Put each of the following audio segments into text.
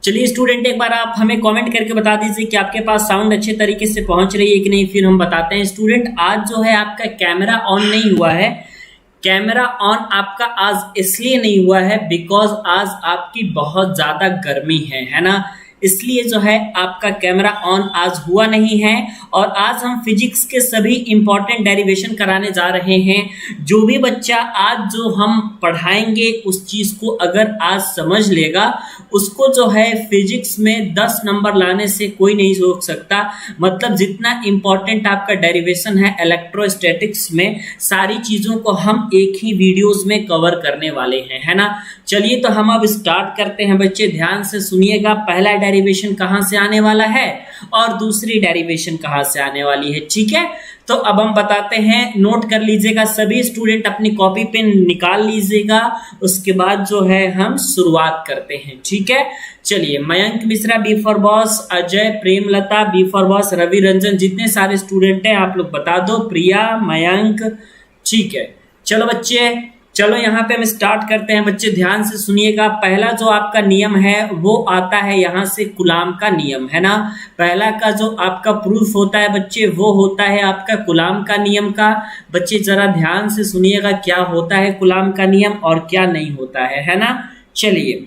चलिए स्टूडेंट, एक बार आप हमें कमेंट करके बता दीजिए कि आपके पास साउंड अच्छे तरीके से पहुंच रही है कि नहीं, फिर हम बताते हैं। स्टूडेंट, आज जो है आपका कैमरा ऑन नहीं हुआ है। कैमरा ऑन आपका आज इसलिए नहीं हुआ है बिकॉज आज आपकी बहुत ज्यादा गर्मी है ना, इसलिए जो है आपका कैमरा ऑन आज हुआ नहीं है। और आज हम फिजिक्स के सभी इंपॉर्टेंट डेरिवेशन कराने जा रहे हैं। जो भी बच्चा आज जो हम पढ़ाएंगे उस चीज को अगर आज समझ लेगा, उसको जो है फिजिक्स में 10 नंबर लाने से कोई नहीं रोक सकता। मतलब जितना इंपॉर्टेंट आपका डेरिवेशन है इलेक्ट्रोस्टैटिक्स में, सारी चीजों को हम एक ही वीडियोस में कवर करने वाले हैं, है ना। चलिए तो हम अब स्टार्ट करते हैं। बच्चे ध्यान से सुनिएगा, पहला डेरिवेशन कहां से आने वाला है और दूसरी डेरिवेशन कहां से आने वाली है, ठीक है। तो अब हम बताते हैं, नोट कर लीजिएगा। सभी स्टूडेंट अपनी कॉपी पेन निकाल लीजिएगा, उसके बाद जो है हम शुरुआत करते हैं, ठीक है। चलिए, Mayank Mishra B for boss, Ajay, Premlata B for boss, Ravi Ranjan, जितने सारे स्टूडेंट हैं आप लोग बता दो, प्रिया, मयंक, ठीक है। चलो बच्चे, चलो यहाँ पे हम स्टार्ट करते हैं। बच्चे ध्यान से सुनिएगा, पहला जो आपका नियम है वो आता है यहाँ से कुलाम का नियम, है ना। पहला का जो आपका प्रूफ होता है बच्चे वो होता है आपका कुलाम का नियम का। बच्चे जरा ध्यान से सुनिएगा क्या होता है कुलाम का नियम और क्या नहीं होता है ना। चलिए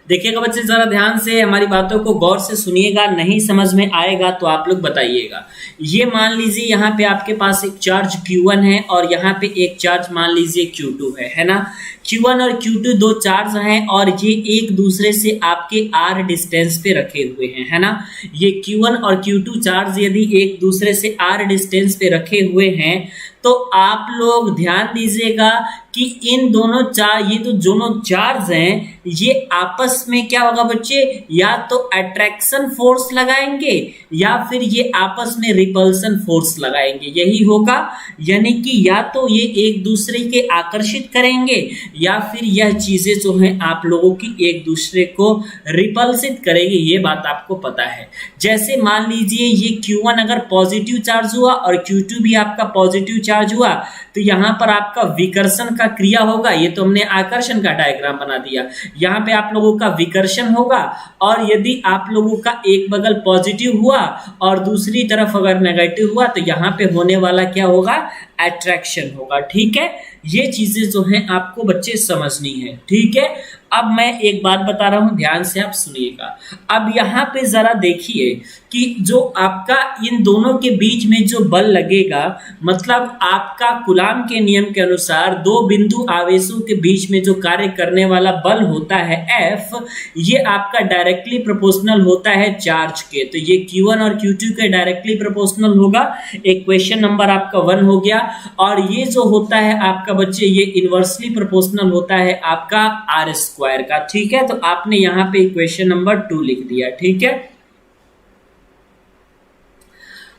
देखिएगा बच्चे, जरा ध्यान से हमारी बातों को गौर से सुनिएगा, नहीं समझ में आएगा तो आप लोग बताइएगा। ये मान लीजिए यहाँ पे आपके पास एक चार्ज Q1 है और यहाँ पे एक चार्ज मान लीजिए Q2 है ना। Q1 और Q2 दो चार्ज हैं और ये एक दूसरे से आपके R डिस्टेंस पे रखे हुए हैं, है ना। ये Q1 और Q2 चार्ज यदि एक दूसरे से R डिस्टेंस पे रखे हुए हैं तो आप लोग ध्यान दीजिएगा कि इन दोनों ये तो दोनों चार्ज हैं, ये आपस में क्या होगा बच्चे, या तो अट्रैक्शन फोर्स लगाएंगे या फिर ये आपस में रिपल्सन फोर्स लगाएंगे, यही होगा। यानी कि या तो ये एक दूसरे के आकर्षित करेंगे या फिर यह चीजें जो हैं आप लोगों की एक दूसरे को रिपल्सित करेगी, ये बात आपको पता है। जैसे मान लीजिए ये Q1 अगर पॉजिटिव चार्ज हुआ और Q2 भी आपका पॉजिटिव चार्ज हुआ तो यहाँ पर आपका विकर्षण का क्रिया होगा। ये तो हमने आकर्षण का डायग्राम बना दिया, यहाँ पे आप लोगों का विकर्षण होगा। और यदि आप लोगों का एक बगल पॉजिटिव हुआ और दूसरी तरफ अगर नेगेटिव हुआ तो यहाँ पे होने वाला क्या होगा, अट्रैक्शन होगा, ठीक है। ये चीजें जो हैं आपको बच्चे समझनी है, ठीक है। अब मैं एक बात बता रहा हूं, ध्यान से आप सुनिएगा। अब यहाँ पे जरा देखिए कि जो आपका इन दोनों के बीच में जो बल लगेगा, मतलब आपका कुलाम के नियम के अनुसार दो बिंदु आवेशों के बीच में जो कार्य करने वाला बल होता है F, ये आपका डायरेक्टली प्रोपोर्शनल होता है चार्ज के। तो ये Q1 और Q2 के डायरेक्टली प्रोपोर्शनल होगा। इक्वेशन नंबर आपका 1 हो गया। और ये जो होता है आपका बच्चे, ये इनवर्सली प्रोपोर्शनल होता है आपका R स्क्वायर का, ठीक है। तो आपने यहाँ पे इक्वेशन नंबर 2 लिख दिया, ठीक है।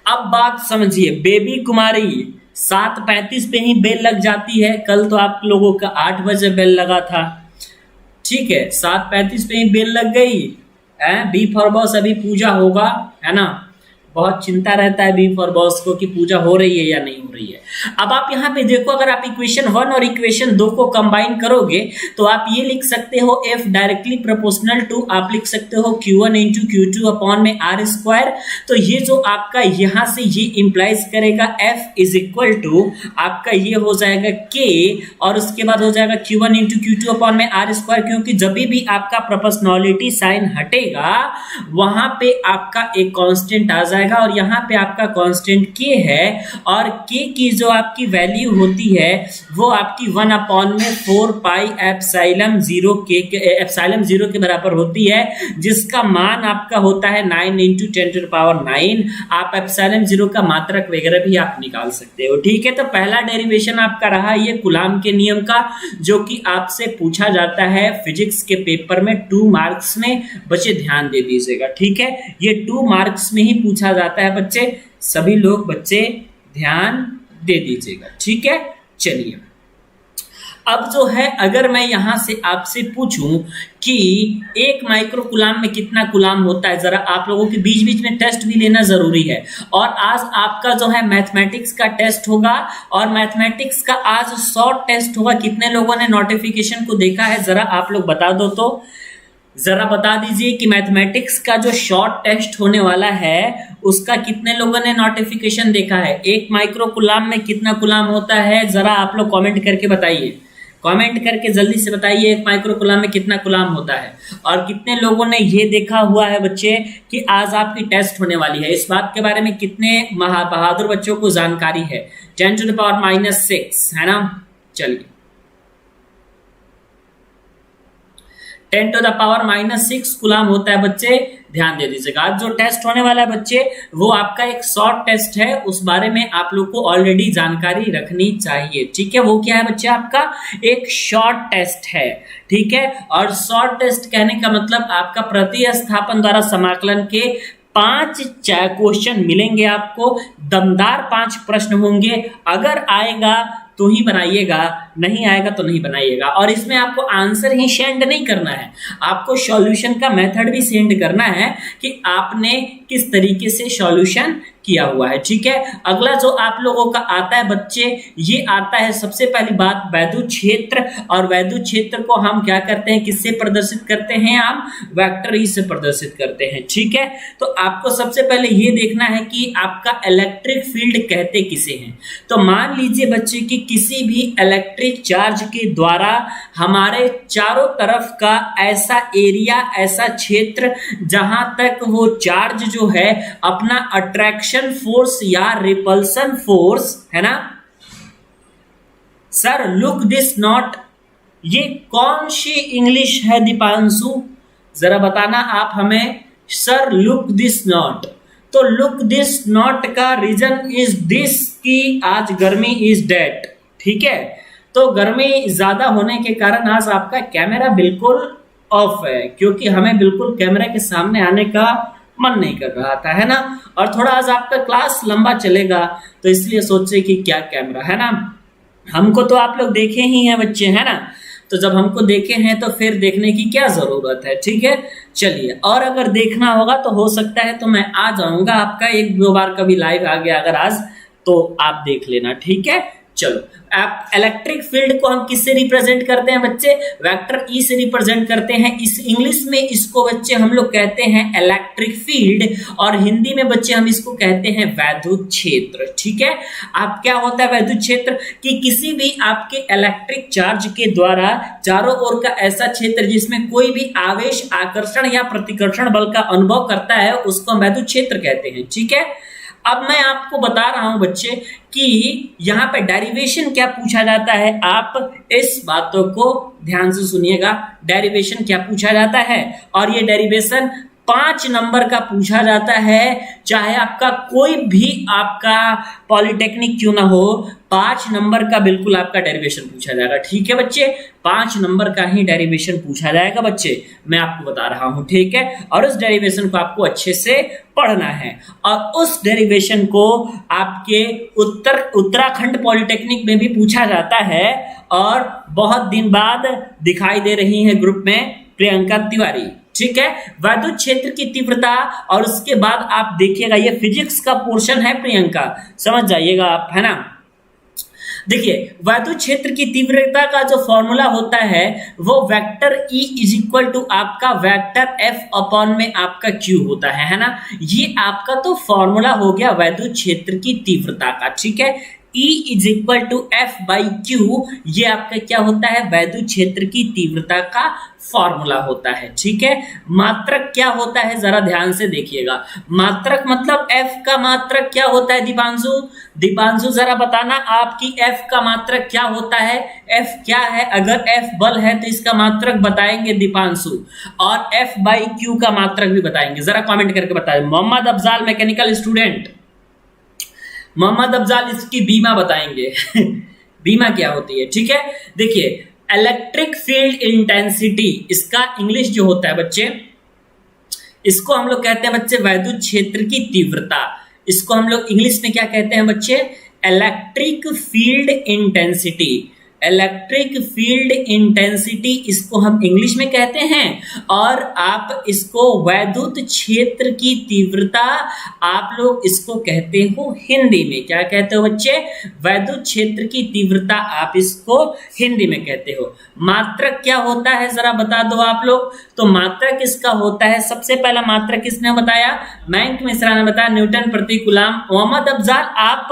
अब बात समझिए, बेबी कुमारी 7:35 पे ही बेल लग जाती है। कल तो आप लोगों का 8 बजे बेल लगा था, ठीक है। 7:35 पे ही बेल लग गई। बी फॉर बॉस अभी पूजा होगा, है ना। बहुत चिंता रहता है बी फॉर बॉस को कि पूजा हो रही है या नहीं हो रही है। अब आप यहाँ पे देखो, अगर आप इक्वेशन 1 और इक्वेशन 2 को कंबाइन करोगे तो आप ये लिख सकते हो F डायरेक्टली प्रोपोर्शनल टू, आप लिख सकते हो Q1 इंटू Q2 अपॉन में R स्क्वायर। तो ये जो आपका यहाँ से ये इंप्लाइज करेगा F इज इक्वल टू आपका ये हो जाएगा K और उसके बाद हो जाएगा Q1 इंटू Q2 अपॉन में R स्क्वायर, क्योंकि जब भी आपका प्रोपोर्शनलिटी साइन हटेगा वहां पे आपका एक कांस्टेंट आ जाएगा और यहाँ पे आपका कांस्टेंट K है। और K की जो आपकी वैल्यू होती है वो आपकी 1 अपॉन में 4 पाई एप्सिलॉन 0 के बराबर होती है, जिसका मान आपका होता है 9 इंटू 10⁹। आप एप्सिलॉन 0 का मात्रक वगैरह भी आप निकाल सकते हो, ठीक है। तो पहला डेरिवेशन आपका रहा ये कुलाम के नियम का, जो कि आपसे पूछा जाता है फिजिक्स के पेपर में 2 मार्क्स में। बच्चे ध्यान दे दीजिएगा, ठीक है। ये 2 मार्क्स में ही पूछा जाता है बच्चे, सभी लोग बच्चे ध्यान दे दीजिएगा, ठीक है। चलिए अब जो है, अगर मैं यहां से आपसे पूछूं कि 1 माइक्रो कुलाम में कितना कुलाम होता है, जरा आप लोगों के बीच बीच में टेस्ट भी लेना जरूरी है। और आज आपका जो है मैथमेटिक्स का टेस्ट होगा और मैथमेटिक्स का आज शॉर्ट टेस्ट होगा। कितने लोगों ने नोटिफिकेशन को देखा है, जरा आप लोग बता दो तो। जरा बता दीजिए कि मैथमेटिक्स का जो शॉर्ट टेस्ट होने वाला है उसका कितने लोगों ने नोटिफिकेशन देखा है? 1 माइक्रो कूलाम में कितना कूलाम होता है? जरा आप लोग कमेंट करके बताइए, कमेंट करके जल्दी से बताइए 1 माइक्रो कूलाम में कितना कूलाम होता है। और कितने लोगों ने ये देखा हुआ है बच्चे कि आज आपकी टेस्ट होने वाली है? इस बात के बारे में कितने बहादुर बच्चों को जानकारी है? 10⁻⁻6 है ना। चलिए 10⁻⁻6 कूलाम होता है बच्चे, ध्यान दे दीजिएगा। आज जो टेस्ट होने वाला है बच्चे वो आपका एक शॉर्ट टेस्ट है, उस बारे में आप लोग को ऑलरेडी जानकारी रखनी चाहिए, ठीक है। वो क्या है बच्चे? आपका एक शॉर्ट टेस्ट है, ठीक है। और शॉर्ट टेस्ट कहने का मतलब आपका प्रतिस्थापन द्वारा समाकलन के 5 क्वेश्चन मिलेंगे आपको, दमदार 5 प्रश्न होंगे। अगर आएगा तो ही बनाइएगा, नहीं आएगा तो नहीं बनाइएगा। और इसमें आपको आंसर ही सेंड नहीं करना है, आपको सॉल्यूशन का मेथड भी सेंड करना है कि आपने किस तरीके से सॉल्यूशन किया हुआ है, ठीक है। अगला जो आप लोगों का आता है बच्चे, ये आता है सबसे पहली बात वैद्युत क्षेत्र। और वैद्युत क्षेत्र को हम क्या करते हैं, किससे प्रदर्शित करते हैं? हम वेक्टर ई से प्रदर्शित करते हैं, ठीक है। तो आपको सबसे पहले ये देखना है कि आपका इलेक्ट्रिक फील्ड कहते किसे हैं। तो मान लीजिए बच्चे कि किसी भी इलेक्ट्रिक चार्ज के द्वारा हमारे चारों तरफ का ऐसा एरिया, ऐसा क्षेत्र जहां तक वो चार्ज जो है अपना अट्रैक्शन फोर्स या रिपल्सन फोर्स, है ना। सर लुक दिस नॉट, ये कौन सी इंग्लिश है दीपांशु? जरा बताना आप हमें। सर लुक दिस नॉट, तो लुक दिस नॉट का रीजन इज दिस कि आज गर्मी इज डेट, ठीक है। तो गर्मी ज्यादा होने के कारण आज आपका कैमरा बिल्कुल ऑफ है, क्योंकि हमें बिल्कुल कैमरा के सामने आने का मन नहीं कर रहा था, है ना। और थोड़ा आज आपका क्लास लंबा चलेगा तो इसलिए सोचे कि क्या कैमरा, है ना। हमको तो आप लोग देखे ही हैं बच्चे, है ना। तो जब हमको देखे हैं तो फिर देखने की क्या जरूरत है, ठीक है। चलिए, और अगर देखना होगा तो हो सकता है तो मैं आ जाऊंगा आपका 1-2 बार कभी लाइव आ गया अगर आज, तो आप देख लेना, ठीक है। चलो, आप इलेक्ट्रिक फील्ड को हम किससे रिप्रेजेंट करते हैं बच्चे? वेक्टर ई से रिप्रेजेंट करते हैं। इस इंग्लिश में इसको बच्चे हम लोग कहते हैं इलेक्ट्रिक फील्ड, और हिंदी में बच्चे हम इसको कहते हैं वैद्युत क्षेत्र, ठीक है। आप क्या होता है वैद्युत क्षेत्र? कि किसी भी आपके इलेक्ट्रिक चार्ज के द्वारा चारों ओर का ऐसा क्षेत्र जिसमें कोई भी आवेश, आकर्षण या प्रतिकर्षण बल का अनुभव करता है उसको हम वैद्युत क्षेत्र कहते हैं, ठीक है। अब मैं आपको बता रहा हूं बच्चे कि यहाँ पे डेरिवेशन क्या पूछा जाता है। आप इस बातों को ध्यान से सुनिएगा, डेरिवेशन क्या पूछा जाता है। और ये डेरिवेशन 5 नंबर का पूछा जाता है, चाहे आपका कोई भी आपका पॉलिटेक्निक क्यों ना हो, 5 नंबर का बिल्कुल आपका डेरिवेशन पूछा जाएगा, ठीक है बच्चे। 5 नंबर का ही डेरिवेशन पूछा जाएगा बच्चे, मैं आपको बता रहा हूं, ठीक है। और उस डेरिवेशन को आपको अच्छे से पढ़ना है। और उस डेरिवेशन को आपके उत्तराखंड पॉलिटेक्निक में भी पूछा जाता है, और बहुत दिन बाद दिखाई दे रही है ग्रुप में प्रियंका तिवारी, ठीक है। वैद्युत क्षेत्र की तीव्रता, और उसके बाद आप देखिएगा ये फिजिक्स का पोर्शन है प्रियंका, समझ जाइएगा आप, है ना। देखिए, वैद्युत क्षेत्र की तीव्रता का जो फॉर्मूला होता है वो vector E is equal to आपका वेक्टर F अपॉन में आपका Q होता है ना। ये आपका तो फॉर्मूला हो गया वैद्युत क्षेत्र की तीव्रता का, ठीक है। E is equal to F by Q, ये आपका क्या होता है? वैद्युत क्षेत्र की तीव्रता का फॉर्मूला होता है, ठीक है। मात्रक क्या होता है जरा ध्यान से देखिएगा। मात्रक मतलब F का मात्रक क्या होता है दीपांशु? दीपांशु जरा बताना आपकी F का मात्रक क्या होता है? F क्या है? अगर F बल है तो इसका मात्रक बताएंगे दीपांशु, और F बाई क्यू का मात्रक भी बताएंगे। जरा कमेंट करके बताएं। मोहम्मद अफजाल मैकेनिकल स्टूडेंट, मोहम्मद अफजाल इसकी बीमा बताएंगे बीमा क्या होती है, ठीक है। देखिए, इलेक्ट्रिक फील्ड इंटेंसिटी, इसका इंग्लिश जो होता है बच्चे, इसको हम लोग कहते हैं बच्चे वैद्युत क्षेत्र की तीव्रता। इसको हम लोग इंग्लिश में क्या कहते हैं बच्चे? Electric field intensity. Electric field intensity इसको हम इंग्लिश में कहते हैं, और आप इसको वैद्युत क्षेत्र की तीव्रता आप लोग इसको कहते हो हिंदी में। क्या कहते हो बच्चे? वैद्युत क्षेत्र की तीव्रता आप इसको हिंदी में कहते हो। मात्रक क्या होता है जरा बता दो आप लोग। तो मात्रक इसका होता है, सबसे पहला मात्रक किसने बताया? मयंक मिश्रा ने बताया, न्यूटन प्रति कूलम। मोहम्मद अफजाल आप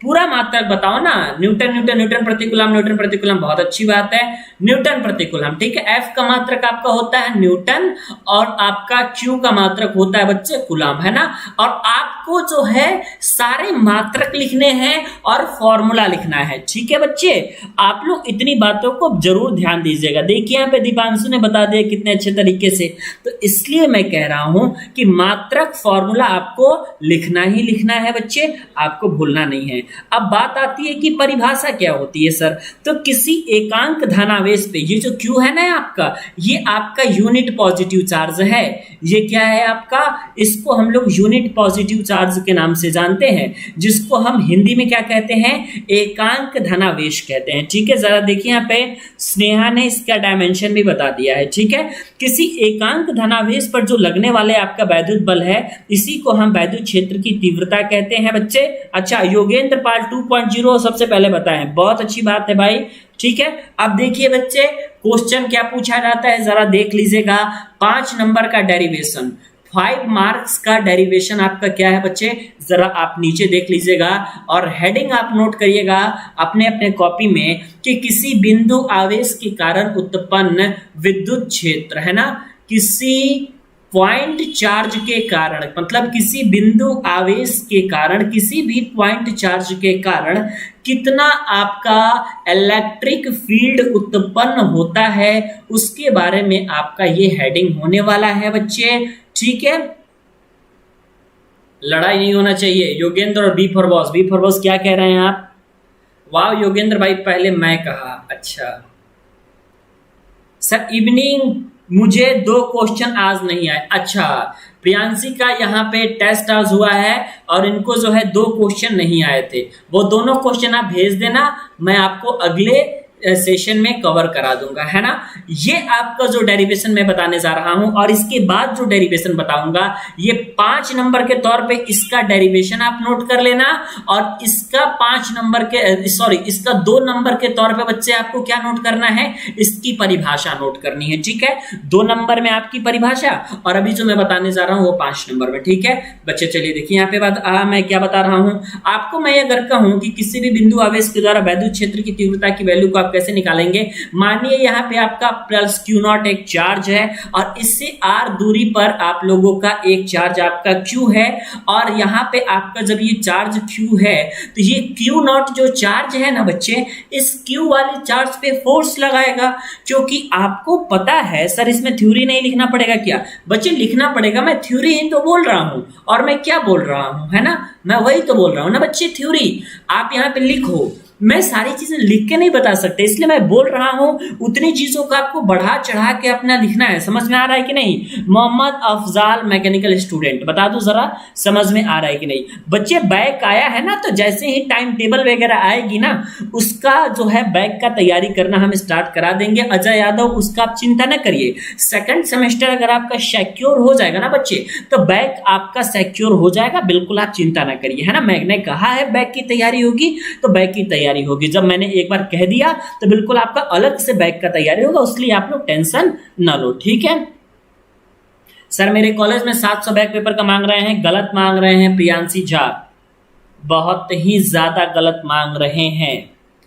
पूरा मात्रक बताओ ना। न्यूटन न्यूटन न्यूटन प्रति कूलम, न्यूटन प्रति कूलम, बहुत अच्छी बात है, न्यूटन प्रति कूलम। ठीक है, एफ का मात्रक आपका होता है न्यूटन, और आपका क्यू का मात्रक होता है बच्चे कूलम, है ना। और आपको जो है सारे मात्रक लिखने हैं और फॉर्मूला लिखना है। ठीक है बच्चे, आप लोग इतनी बातों को जरूर ध्यान दीजिएगा। देखिए यहाँ पे दीपांशु ने बता दिया कितने अच्छे तरीके से, तो इसलिए मैं कह रहा हूं कि मात्रक फॉर्मूला आपको लिखना ही लिखना है बच्चे, आपको भूलना नहीं है। अब बात आती है कि परिभाषा क्या होती है सर। तो किसी एकांक धनावेश पे, ये जो Q है ना आपका, ये आपका यूनिट पॉजिटिव चार्ज है। ये क्या है आपका? इसको हम लोग यूनिट पॉजिटिव चार्ज के नाम से जानते हैं, जिसको हम हिंदी में क्या कहते हैं? एकांक धनावेश कहते हैं। ठीक है, जरा देखिए यहाँ पे स्नेहा ने इसका डायमेंशन भी बता दिया है। ठीक है, किसी एकांक धनावेश पर जो लगने वाले आपका वैद्युत बल है, इसी को हम वैद्युत क्षेत्र की तीव्रता कहते हैं बच्चे। अच्छा, योगेंद्र पाल 2.0 सबसे पहले बताएं, बहुत अच्छी बात है भाई। ठीक है, अब देखिए बच्चे क्वेश्चन क्या पूछा जाता है, जरा देख लीजिएगा। 5 नंबर का डेरिवेशन, 5 मार्क्स का डेरिवेशन आपका क्या है बच्चे, जरा आप नीचे देख लीजिएगा और हेडिंग आप नोट करिएगा अपने अपने कॉपी में कि किसी बिंदु आवेश के कारण उत्पन्न विद्युत क्षेत्र, है ना, किसी पॉइंट चार्ज के कारण, मतलब किसी बिंदु आवेश के कारण, किसी भी पॉइंट चार्ज के कारण कितना आपका इलेक्ट्रिक फील्ड उत्पन्न होता है, उसके बारे में आपका ये हेडिंग होने वाला है बच्चे। ठीक है, लड़ाई नहीं होना चाहिए। योगेंद्र और B for boss, B for boss क्या कह रहे हैं आप? वाह योगेंद्र भाई, पहले मैं कहा। अच्छा सर, इवनिंग मुझे 2 क्वेश्चन आज नहीं आए। अच्छा, प्रियांशी का यहाँ पे टेस्ट आज हुआ है और इनको जो है 2 क्वेश्चन नहीं आए थे। वो दोनों क्वेश्चन आप भेज देना, मैं आपको अगले सेशन में कवर करा दूंगा, है ना। ये आपका जो डेरिवेशन मैं बताने जा रहा हूं, और इसके बाद जो डेरिवेशन बताऊंगा, ये 5 नंबर के तौर पे इसका डेरिवेशन आप नोट कर लेना, और इसका 5 नंबर के इसका 2 नंबर के तौर पे बच्चे आपको क्या नोट करना है? इसकी परिभाषा नोट करनी है। ठीक है, 2 नंबर में आपकी परिभाषा, और अभी जो मैं बताने जा रहा हूं वो 5 नंबर में। ठीक है बच्चे, चलिए देखिए यहाँ पे बात मैं क्या बता रहा हूं आपको। मैं अगर कहूं कि किसी भी बिंदु आवेश के द्वारा वैद्युत क्षेत्र की तीव्रता की वैल्यू को कैसे निकालेंगे। मानिए यहाँ पे आपका प्लस Q0 एक चार्ज है, और इससे R दूरी पर आप लोगों का एक चार्ज आपका Q है, और यहाँ पे आपका जब ये चार्ज Q है, तो ये Q0 जो चार्ज है ना बच्चे, इस Q वाले चार्ज पे फोर्स लगाएगा। क्योंकि आपको पता है सर, इसमें थ्योरी नहीं लिखना पड़ेगा क्या बच्चे? लिखना पड़ेगा। मैं थ्योरी ही तो बोल रहा हूँ, और मैं क्या बोल रहा हूँ, है ना, मैं वही तो बोल रहा हूँ ना बच्चे, थ्योरी। आप यहाँ पे लिखो, मैं सारी चीजें लिख के नहीं बता सकते, इसलिए मैं बोल रहा हूं उतनी चीजों को आपको बढ़ा चढ़ा के अपना लिखना है। समझ में आ रहा है कि नहीं? मोहम्मद अफजाल मैकेनिकल स्टूडेंट, बता दो जरा समझ में आ रहा है कि नहीं बच्चे? बैक आया है ना, तो जैसे ही टाइम टेबल वगैरह आएगी ना, उसका जो है बैक का तैयारी करना हम स्टार्ट करा देंगे। अजय यादव, उसका आप चिंता न करिए। सेकंड सेमेस्टर अगर आपका सिक्योर हो जाएगा ना बच्चे, तो बैक आपका सिक्योर हो जाएगा, बिल्कुल आप चिंता ना करिए, है ना। मैंने कहा है बैक की तैयारी होगी, तो बैक की तैयारी होगी। जब मैंने एक बार कह दिया तो बिल्कुल आपका अलग से बैक का तैयारी होगा, उसलिए आप लोग टेंशन ना लो। ठीक है सर, मेरे कॉलेज में 700 बैक पेपर का मांग रहे हैं, गलत मांग रहे हैं प्रियांशी झा, बहुत ही ज्यादा गलत मांग रहे हैं,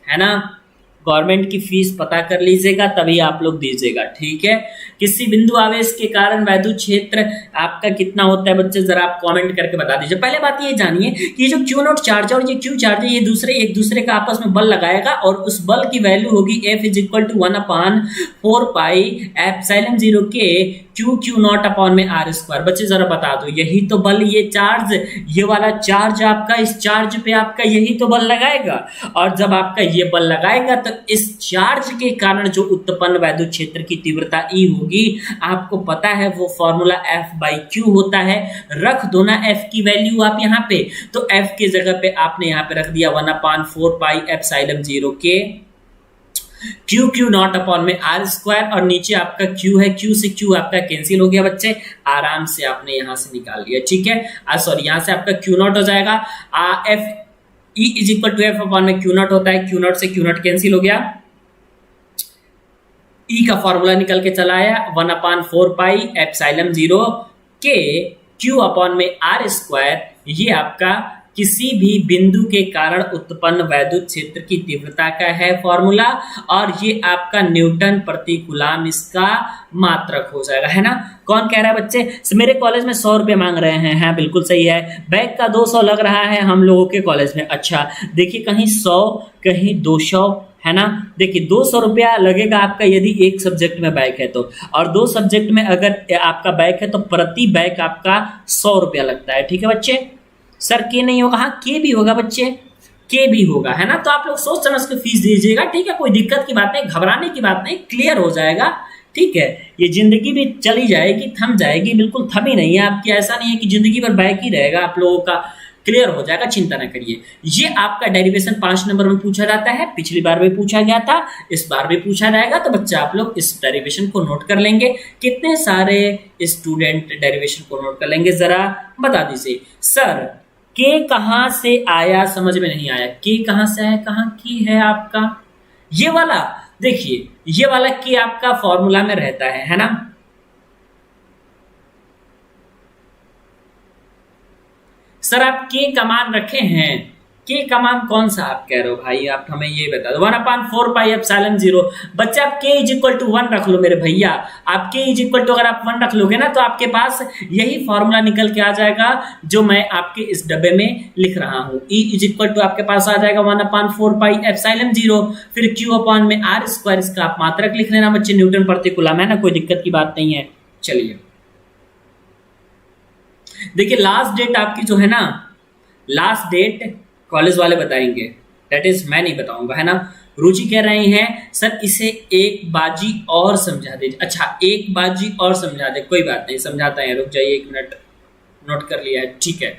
है ना। गवर्नमेंट की फीस पता कर लीजिएगा, तभी आप लोग दीजिएगा। ठीक है, किसी बिंदु आवेश के कारण वैद्युत क्षेत्र आपका कितना होता है बच्चे, जरा आप कमेंट करके बता दीजिए। पहले बात ये जानिए कि ये जो Q0 चार्ज है और ये Q चार्ज है, ये एक दूसरे का आपस में बल लगाएगा, और उस बल की वैल्यू होगी F = 1/4 पाई एप्सिलॉन 0 के Q0 अपॉन में R²। बच्चे जरा बता दो, यही तो बल, ये चार्ज, ये वाला चार्ज आपका, इस चार्ज पे आपका यही तो बल लगाएगा, और जब आपका ये बल लगाएगा तो इस चार्ज के कारण जो उत्पन्न वैद्युत क्षेत्र की तीव्रता E होगी, आपको पता है वो फॉर्मूला F/Q होता है। रख दो ना F की वैल्यू आप यहाँ पे, तो F की जगह पे आपने यहाँ पे रख दिया 1/4 पाई एप्सिलॉन 0 के क्यू क्यू नॉट अपॉन में आर स्क्वायर, और नीचे आपका क्यू है, क्यू से क्यू आपका कैंसिल हो गया बच्चे, आराम से आपने यहां से निकाल लिया, ठीक है। सॉरी, यहां से आपका क्यू नॉट हो जाएगा, F E is equal to F upon में क्यू नॉट होता है, क्यू नॉट से क्यू नॉट कैंसिल हो गया, ई का फॉर्मूला निकल के चला आया 1/4 पाई एप्सिलॉन 0 के क्यू अपॉन में आर स्क्वायर, ये आपका किसी भी बिंदु के कारण उत्पन्न वैद्युत क्षेत्र की तीव्रता का है फॉर्मूला, और ये आपका न्यूटन प्रति कूलम इसका मात्रक हो जाएगा, है ना। कौन कह रहा है बच्चे, मेरे कॉलेज में 100 रुपए मांग रहे हैं, हाँ बिल्कुल सही है, बैग का 200 लग रहा है हम लोगों के कॉलेज में। अच्छा देखिए, कहीं 100 कहीं 200, है ना। देखिए 200 रुपया लगेगा आपका यदि एक सब्जेक्ट में बैक है तो, और 2 सब्जेक्ट में अगर आपका बैक है तो प्रति बैक आपका 100 रुपया लगता है, ठीक है बच्चे। सर के नहीं होगा, हाँ के भी होगा बच्चे, के भी होगा, है ना। तो आप लोग सोच समझ के फीस दीजिएगा, ठीक है, कोई दिक्कत की बात नहीं, घबराने की बात नहीं, क्लियर हो जाएगा, ठीक है। ये जिंदगी भी चली जाएगी, थम जाएगी, बिल्कुल थमी नहीं है आपकी, ऐसा नहीं है कि जिंदगी भर बैक ही रहेगा आप लोगों का, क्लियर हो जाएगा, चिंता न करिए। ये आपका डेरिवेशन 5 नंबर में पूछा जाता है, पिछली बार भी पूछा गया था, इस बार भी पूछा जाएगा, तो बच्चा आप लोग इस डेरिवेशन को नोट कर लेंगे। कितने सारे स्टूडेंट डेरिवेशन को नोट कर लेंगे जरा बता दीजिए। सर के कहां से आया, समझ में नहीं आया, के कहां से आया, कहां की है आपका ये वाला, देखिए ये वाला के आपका फॉर्मूला में रहता है ना। सर आप के का मान रखे हैं, के का मान कौन सा आप कह रहे हो भाई, आप हमें ये बता दो। 1/4 पाई एप्सिलॉन 0, बच्चे आप के इज इक्वल टू 1 रख लो मेरे भैया, आप के इज इक्वल टू अगर आप 1 रख लोगे ना तो आपके पास यही फॉर्मूला निकल के आ जाएगा जो मैं आपके इस डब्बे में लिख रहा हूं। ई इज इक्वल टू आपके पास आ जाएगा 1/4 पाई एप्सिलॉन 0, फिर क्यू अपॉन में आर स्क्वायर, इसका आप मात्रक लिख लेना बच्चे, न्यूटन प्रति कूलम, है ना, कोई दिक्कत की बात नहीं है। चलिए देखिए लास्ट डेट आपकी जो है ना, लास्ट डेट कॉलेज वाले बताएंगे, दैट इज मैं नहीं बताऊंगा, है ना। रुचि कह रही हैं सर इसे एक बाजी और समझा दीजिए। अच्छा एक बाजी और समझा दे, कोई बात नहीं समझाता है, रुक जाइए 1 मिनट, नोट कर लिया है, ठीक है।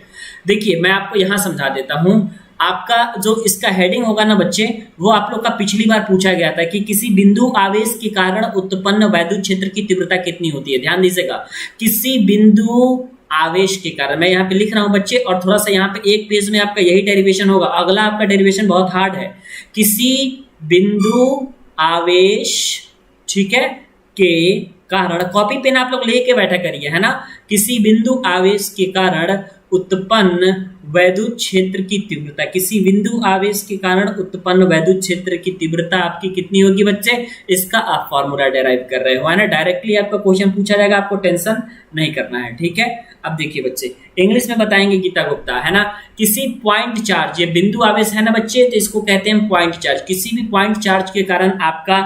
देखिए मैं आपको यहां समझा देता हूं, आपका जो इसका हेडिंग होगा ना बच्चे, वो आप लोग का पिछली बार पूछा गया था कि किसी बिंदु आवेश के कारण उत्पन्न वैद्युत क्षेत्र की तीव्रता कितनी होती है। ध्यान दीजिएगा, किसी बिंदु आवेश के कारण, मैं यहाँ पे लिख रहा हूं बच्चे, और थोड़ा सा यहाँ पे एक पेज में आपका यही डेरिवेशन होगा, अगला आपका डेरिवेशन बहुत हार्ड है। किसी बिंदु आवेश, ठीक है, के कारण, कॉपी पेन आप लोग लेके बैठा करिए, है ना। किसी बिंदु आवेश के कारण उत्पन्न वैद्युत क्षेत्र की तीव्रता, किसी बिंदु आवेश के कारण उत्पन्न वैद्युत क्षेत्र की तीव्रता आपकी कितनी होगी बच्चे, इसका आप फॉर्मूला डेराइव कर रहे हो, है ना। डायरेक्टली आपका क्वेश्चन पूछा जाएगा, आपको टेंशन नहीं करना है, ठीक है। अब देखिए बच्चे इंग्लिश में बताएंगे गीता गुप्ता, है ना। किसी पॉइंट चार्ज, ये बिंदु आवेश है ना बच्चे, तो इसको कहते हैं पॉइंट चार्ज। किसी भी पॉइंट चार्ज के कारण आपका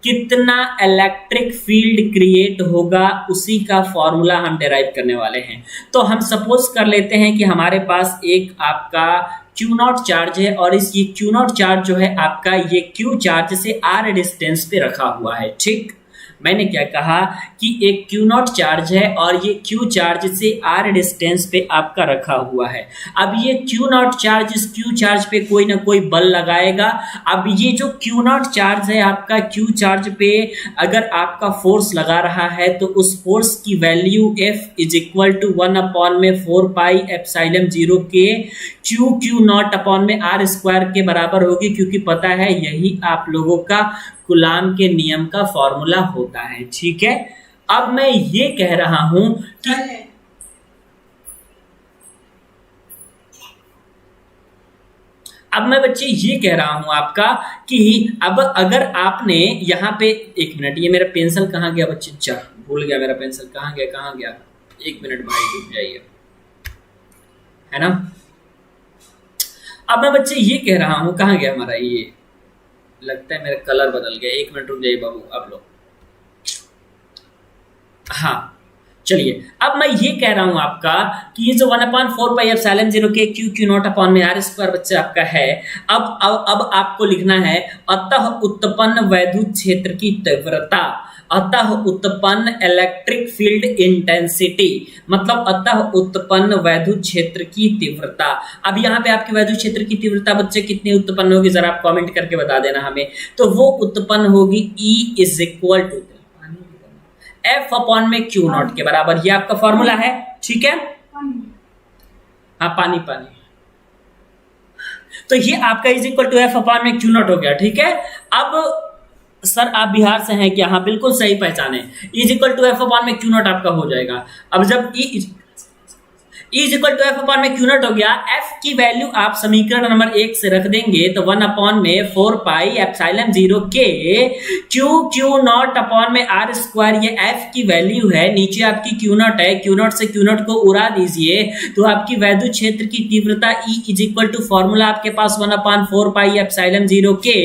कितना इलेक्ट्रिक फील्ड क्रिएट होगा, उसी का फॉर्मूला हम डेराइव करने वाले हैं। तो हम सपोज कर लेते हैं कि हमारे पास एक आपका क्यू नॉट चार्ज है, और इस ये क्यू नॉट चार्ज जो है आपका, ये क्यू चार्ज से आर डिस्टेंस पे रखा हुआ है, ठीक। मैंने क्या कहा कि एक क्यू नॉट चार्ज है और ये क्यू चार्ज से आर डिस्टेंस पे आपका रखा हुआ है। अब ये क्यू नॉट चार्ज, इस क्यू चार्ज पे कोई ना कोई बल लगाएगा। अब ये जो क्यू नॉट चार्ज है आपका, क्यू चार्ज पे अगर आपका फोर्स लगा रहा है तो उस फोर्स की value F is equal to 1/4 pi epsilon 0 के क्यू नॉट अपॉन में आर स्क्वायर के बराबर होगी, क्योंकि पता है यही आप लोगों का कूलम के नियम का फॉर्मूला होता है, ठीक है। अब मैं ये कह रहा हूं कि अब मैं बच्चे ये कह रहा हूं आपका कि अब अगर आपने यहाँ पे, 1 मिनट, ये मेरा पेंसिल कहाँ गया बच्चे, जा भूल गया मेरा पेंसिल कहाँ गया, 1 मिनट भाई रुक जाइए, है ना। अब मैं बच्चे ये कह रहा हूं, कहाँ गया हमारा, ये लगता है मेरा कलर बदल गया, 1 मिनट रुक जाइए बाबू, अब लो, हाँ चलिए, अब मैं ये कह रहा हूं आपका कि ये जो 1/4πε0 के क्यू क्यू नॉट अपॉन में आर स्क्वायर बच्चे आपका है। अब आपको लिखना है अतः उत्पन्न वैद्युत क्षेत्र की तीव्रता, अतः उत्पन्न इलेक्ट्रिक फील्ड इंटेंसिटी, मतलब अतः उत्पन्न वैद्युत क्षेत्र की तीव्रता। अब यहाँ पे आपके वैद्युत क्षेत्र की तीव्रता बच्चे कितनी उत्पन्न होगी, जरा आप कमेंट करके बता देना हमें। तो वो उत्पन्न होगी E is equal to F upon में क्यू नॉट के बराबर। ये आपका फॉर्मूला है, ठीक है। हाँ, पानी पानी। तो ये आपका is equal to F upon में क्यू नॉट हो गया, ठीक है। अब सर आप बिहार से हैं क्या? हाँ, बिल्कुल सही पहचाने। Is equal to F upon में क्यू नॉट आपका हो जाएगा। अब जब is equal to F upon में क्यू नॉट हो गया, एफ की वैल्यू आप समीकरण नंबर 1 से रख देंगे तो 1 अपॉन में 4πε0 के क्यू नॉट अपॉन में आर स्क्वायर, ये एफ की वैल्यू है, नीचे आपकी क्यू नॉट है, क्यू नॉट से क्यू नॉट को उड़ा दीजिए तो आपकी वैद्युत क्षेत्र की तीव्रता E is equal to formula आपके पास 1/4πε0 के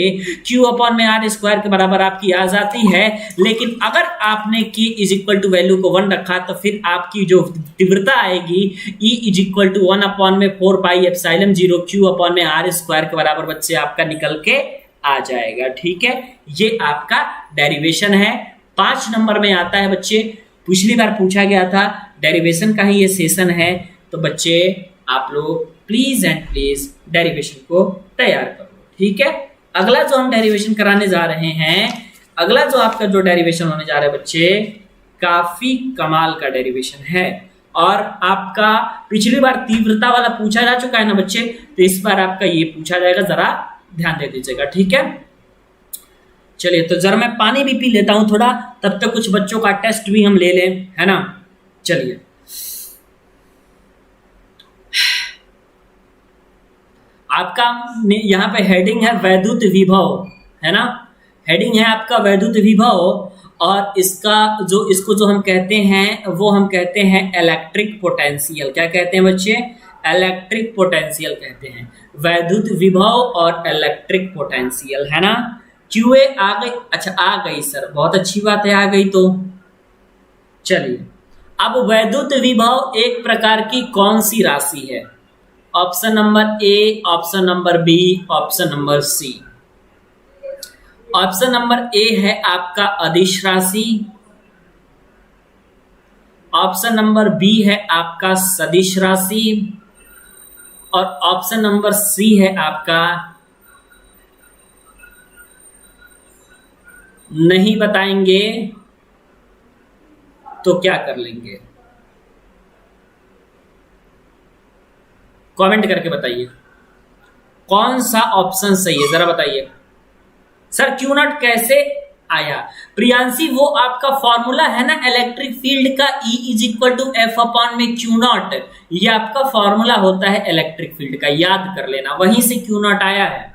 क्यू अपॉन में आर स्क्वायर के बराबर आपकी आ जाती है। लेकिन अगर आपने के इज इक्वल टू वैल्यू को 1 रखा तो फिर आपकी जो तीव्रता आएगी E is equal to 1 upon में 4πε0 क्यू अपॉन में आर स्क्वायर के बराबर बच्चे आपका निकल के आ जाएगा, ठीक है। ये आपका डेरिवेशन है। 5 नंबर में आता है बच्चे, पिछली बार पूछा गया था, डेरिवेशन का ही ये सेशन है। तो बच्चे आप लोग प्लीज एंड प्लीज डेरिवेशन को तैयार करो, ठीक है। अगला जो हम डेरिवेशन कराने जा रहे हैं, अगला जो आपका जो डेरिवेशन होने जा रहा है बच्चे, काफी कमाल का डेरिवेशन है। और आपका पिछली बार तीव्रता वाला पूछा जा चुका है ना बच्चे, तो इस बार आपका ये पूछा जाएगा, जरा ध्यान दे दीजिएगा, ठीक है। चलिए, तो जरा मैं पानी भी पी लेता हूं थोड़ा, तब तक कुछ बच्चों का टेस्ट भी हम ले लें, है ना। चलिए, आपका यहां पे हेडिंग है वैद्युत विभव, है ना। हेडिंग है आपका वैद्युत विभव, और इसको जो हम कहते हैं वो हम कहते हैं इलेक्ट्रिक पोटेंशियल। क्या कहते हैं बच्चे? इलेक्ट्रिक पोटेंशियल कहते हैं। वैद्युत विभव और इलेक्ट्रिक पोटेंशियल, है ना। क्यूए आ गई? अच्छा, आ गई सर, बहुत अच्छी बात है, आ गई। तो चलिए, अब वैद्युत विभव एक प्रकार की कौन सी राशि है? Option number A, option number B, option number C. Option number A है आपका अदिश राशि, ऑप्शन नंबर बी है आपका सदिश राशि, और ऑप्शन नंबर सी है आपका नहीं बताएंगे तो क्या कर लेंगे? कमेंट करके बताइए कौन सा ऑप्शन सही है, जरा बताइए। सर क्यू नॉट कैसे आया? प्रियांशी, वो आपका फॉर्मूला है ना इलेक्ट्रिक फील्ड का, E is equal to F upon में क्यू नॉट। ये आपका फॉर्मूला होता है इलेक्ट्रिक फील्ड का, याद कर लेना, वहीं से क्यू नॉट आया है।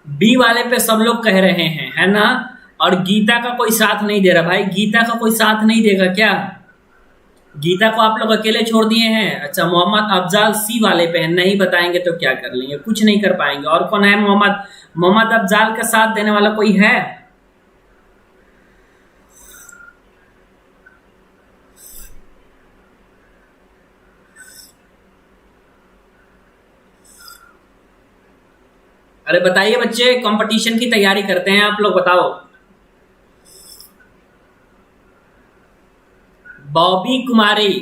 बी वाले पे सब लोग कह रहे हैं, है ना। और गीता का कोई साथ नहीं दे रहा भाई, गीता का कोई साथ नहीं देगा क्या? गीता को आप लोग अकेले छोड़ दिए हैं। अच्छा, मोहम्मद अफजाल सी वाले पे है, नहीं बताएंगे तो क्या कर लेंगे, कुछ नहीं कर पाएंगे। और कौन है? मोहम्मद अफजाल का साथ देने वाला कोई है? अरे बताइए बच्चे, कंपटीशन की तैयारी करते हैं आप लोग, बताओ। बॉबी कुमारी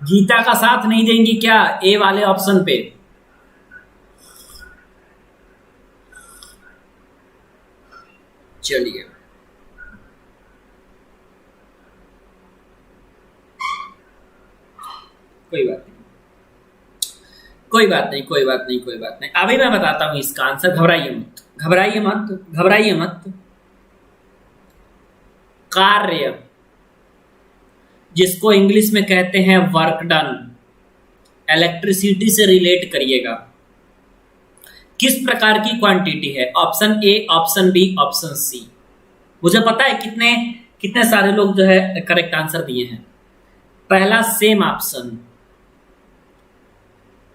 गीता का साथ नहीं देंगी क्या ए वाले ऑप्शन पे? चलिए, कोई बात नहीं, कोई बात नहीं, कोई बात नहीं, कोई बात नहीं। अभी मैं बताता हूं इसका आंसर, घबराइए मत, घबराइए मत, घबराइए मत। कार्य, जिसको इंग्लिश में कहते हैं वर्क डन, इलेक्ट्रिसिटी से रिलेट करिएगा। किस प्रकार की क्वांटिटी है? Option A, option B, option C. मुझे पता है कितने कितने सारे लोग जो है करेक्ट आंसर दिए हैं। पहला सेम ऑप्शन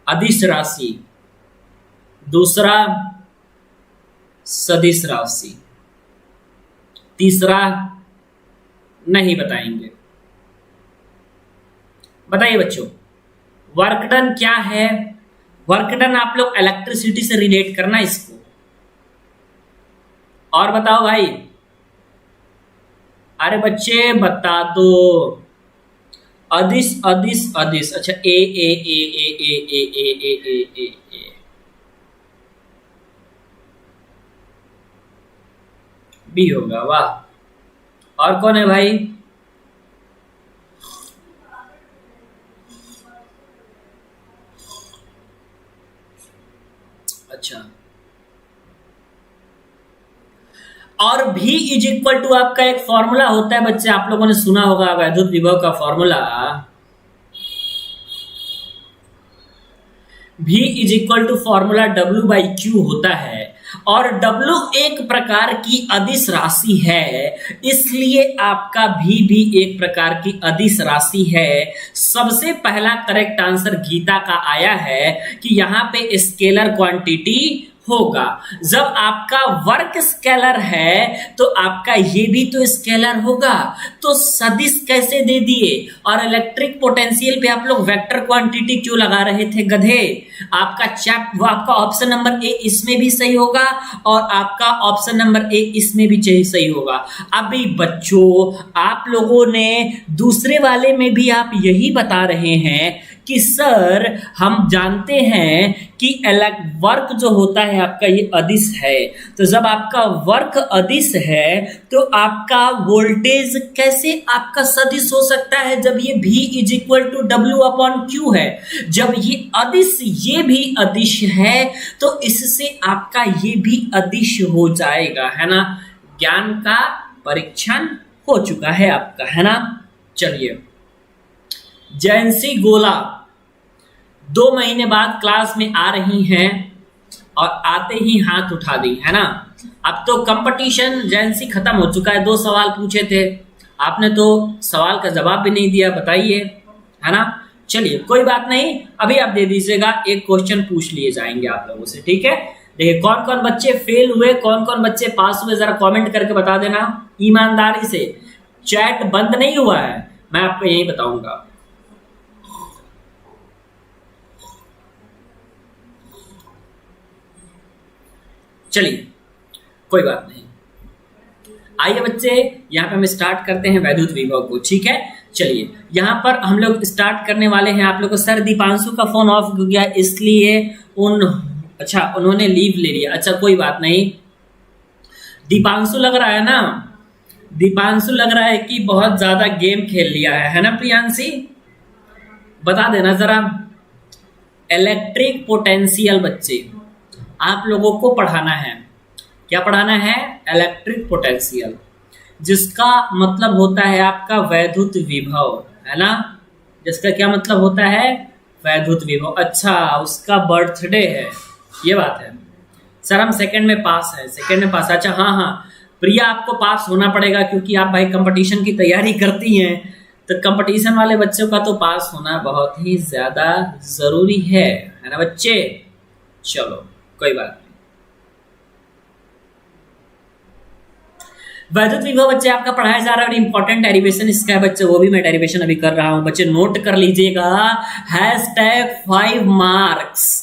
अदिश राशि, दूसरा सदिश राशि, तीसरा नहीं बताएंगे। बताइए बच्चों, वर्क डन क्या है? वर्क डन आप लोग इलेक्ट्रिसिटी से रिलेट करना इसको। और बताओ भाई, अरे बच्चे बता दो। अदिश अदिश अदिश, अच्छा ए A A A A A A A A A A B होगा। वाह। और कौन है भाई? अच्छा, और V इज इक्वल टू आपका एक फॉर्मूला होता है बच्चे, आप लोगों ने सुना होगा वैद्युत विभव का formula. V is equal to formula W by Q होता है, और W एक प्रकार की अदिश राशि है, इसलिए आपका V भी एक प्रकार की अदिश राशि है। सबसे पहला करेक्ट आंसर गीता का आया है कि यहाँ पे स्केलर क्वांटिटी होगा। जब आपका वर्क स्केलर है तो आपका ये भी तो स्केलर होगा, तो सदिश कैसे दे दिए? और इलेक्ट्रिक पोटेंशियल पे आप लोग वेक्टर क्वांटिटी क्यों लगा रहे थे गधे? आपका ऑप्शन नंबर ए इसमें भी सही होगा, और आपका ऑप्शन नंबर ए इसमें भी सही होगा। अभी बच्चों, आप लोगों ने दूसरे वाले में भी आप यही बता रहे हैं कि सर हम जानते हैं कि वर्क जो होता है आपका ये अदिश है, तो जब आपका वर्क अदिश है तो आपका वोल्टेज कैसे आपका सदिश हो सकता है? जब ये V is equal to W upon Q है, जब ये अदिश ये भी अदिश है तो इससे आपका ये भी अदिश हो जाएगा, है ना। ज्ञान का परीक्षण हो चुका है आपका, है ना। चलिए, जैंसी गोला 2 महीने बाद क्लास में आ रही हैं और आते ही हाथ उठा दी, है ना। अब तो कंपटीशन जैंसी खत्म हो चुका है। 2 सवाल पूछे थे आपने, तो सवाल का जवाब भी नहीं दिया, बताइए, है ना। चलिए कोई बात नहीं, अभी आप दे दीजिएगा, एक क्वेश्चन पूछ लिए जाएंगे आप लोगों से, ठीक है। देखिए कौन कौन बच्चे फेल हुए, कौन कौन बच्चे पास हुए, जरा कमेंट करके बता देना ईमानदारी से। चैट बंद नहीं हुआ है, मैं आपको यही बताऊंगा। चलिए कोई बात नहीं, आइए बच्चे यहाँ पे हम स्टार्ट करते हैं वैद्युत विभव को, ठीक है। चलिए यहाँ पर हम लोग स्टार्ट करने वाले हैं। आप लोग को सर दीपांशु का फोन ऑफ हो गया, इसलिए अच्छा उन्होंने लीव ले लिया। अच्छा कोई बात नहीं, दीपांशु लग रहा है ना, दीपांशु लग रहा है कि बहुत ज्यादा गेम खेल लिया है ना प्रियांशी? बता देना जरा। इलेक्ट्रिक पोटेंशियल बच्चे आप लोगों को पढ़ाना है। क्या पढ़ाना है? इलेक्ट्रिक पोटेंशियल, जिसका मतलब होता है आपका वैद्युत विभव, है ना। जिसका क्या मतलब होता है? वैद्युत विभव। अच्छा, उसका बर्थडे है, ये बात है। सर हम सेकंड में पास है, सेकंड में पास। अच्छा हाँ हाँ प्रिया, आपको पास होना पड़ेगा क्योंकि आप भाई कंपटीशन की तैयारी करती हैं, तो कंपटीशन वाले बच्चों का तो पास होना बहुत ही ज्यादा जरूरी है ना बच्चे। चलो कोई बात नहीं। वैद्युत विभव बच्चे आपका पढ़ाया जा रहा है और इंपॉर्टेंट डेरिवेशन इसका है बच्चे, वो भी मैं डेरिवेशन अभी कर रहा हूं। बच्चे नोट कर लीजिएगा, #5 मार्क्स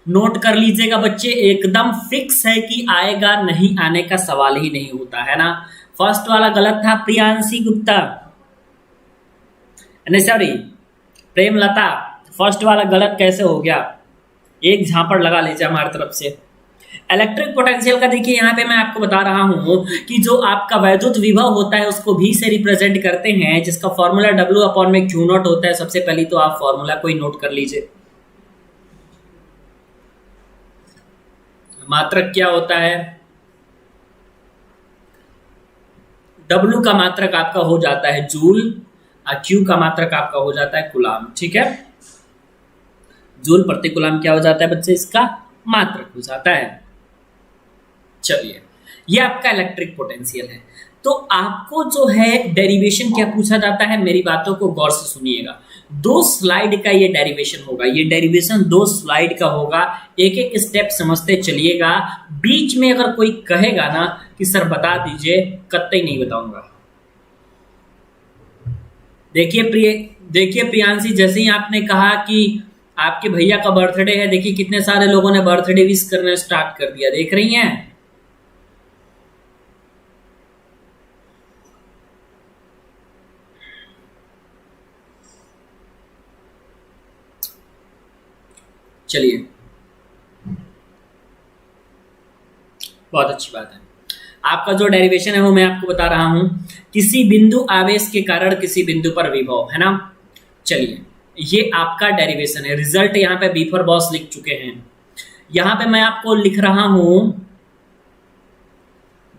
नोट कर लीजिएगा बच्चे। एकदम फिक्स है कि आएगा, नहीं आने का सवाल ही नहीं होता, है ना। फर्स्ट वाला गलत था प्रियांशी गुप्ता, नहीं सॉरी प्रेमलता, फर्स्ट वाला गलत कैसे हो गया? एक झापड़ लगा लीजिए हमारी तरफ से। इलेक्ट्रिक पोटेंशियल का देखिए यहाँ पे मैं आपको बता रहा हूँ कि जो आपका वैद्युत विभव होता है उसको V से रिप्रेजेंट करते हैं, जिसका फॉर्मूला W अपॉन में Q नॉट होता है। सबसे पहले तो आप फॉर्मूला को ही नोट कर लीजिए। मात्रक क्या होता है? W का मात्रक आपका हो जाता है जूल और Q का मात्रक आपका हो जाता है कूलाम, ठीक है। जूल प्रति कूलाम क्या हो जाता है बच्चे इसका? मात्रक हो जाता है। चलिए, ये आपका इलेक्ट्रिक पोटेंशियल है। तो आपको जो है डेरिवेशन क्या पूछा जाता है, मेरी बातों को गौर से सुनिएगा। 2 स्लाइड का ये डेरिवेशन होगा, ये डेरिवेशन 2 स्लाइड का होगा। एक एक स्टेप समझते चलिएगा। बीच में अगर कोई कहेगा ना कि सर बता दीजिए, कतई नहीं बताऊंगा। देखिए प्रियांशी, जैसे ही आपने कहा कि आपके भैया का बर्थडे है, देखिए कितने सारे लोगों ने बर्थडे विश करना स्टार्ट कर दिया, देख रही हैं। चलिए, बहुत अच्छी बात है। आपका जो डेरिवेशन है वो मैं आपको बता रहा हूं। किसी बिंदु आवेश के कारण किसी बिंदु पर विभव, है ना। चलिए, ये आपका डेरिवेशन है। रिजल्ट यहां पे बी फॉर बॉस लिख चुके हैं। यहां पे मैं आपको लिख रहा हूं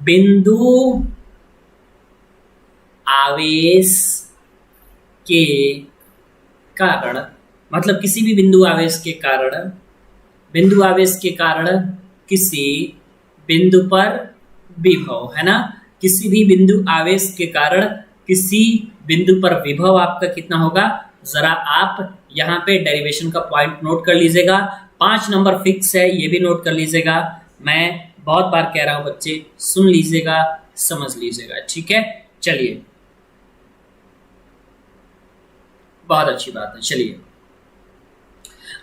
बिंदु आवेश के कारण, मतलब किसी भी बिंदु आवेश के कारण, बिंदु आवेश के कारण किसी बिंदु पर विभव, है ना। किसी भी बिंदु आवेश के कारण किसी बिंदु पर विभव आपका कितना होगा, जरा आप यहाँ पे डेरिवेशन का पॉइंट नोट कर लीजिएगा। 5 नंबर फिक्स है, ये भी नोट कर लीजिएगा। मैं बहुत बार कह रहा हूं बच्चे, सुन लीजिएगा, समझ लीजिएगा, ठीक है। चलिए, बहुत अच्छी बात है। चलिए,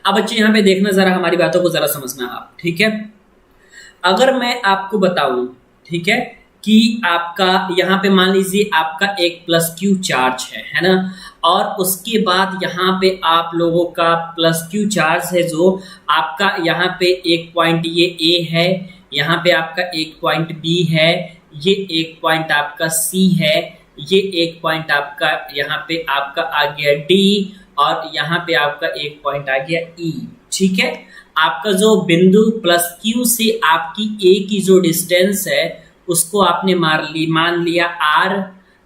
अब बच्चे यहाँ पे देखना, जरा हमारी बातों को जरा समझना आप, ठीक है। अगर मैं आपको बताऊं, ठीक है, कि आपका यहाँ पे मान लीजिए आपका एक प्लस क्यू चार्ज है ना, और उसके बाद यहाँ पे आप लोगों का प्लस क्यू चार्ज है, जो आपका यहाँ पे एक पॉइंट ये ए है, यहाँ पे आपका एक पॉइंट बी है, ये एक पॉइंट आपका सी है, ये एक पॉइंट आपका यहाँ पे आपका आ गया डी, और यहाँ पे आपका एक पॉइंट आ गया ई, ठीक है। आपका जो बिंदु प्लस क्यू से आपकी ए की जो डिस्टेंस है उसको आपने मान लिया आर।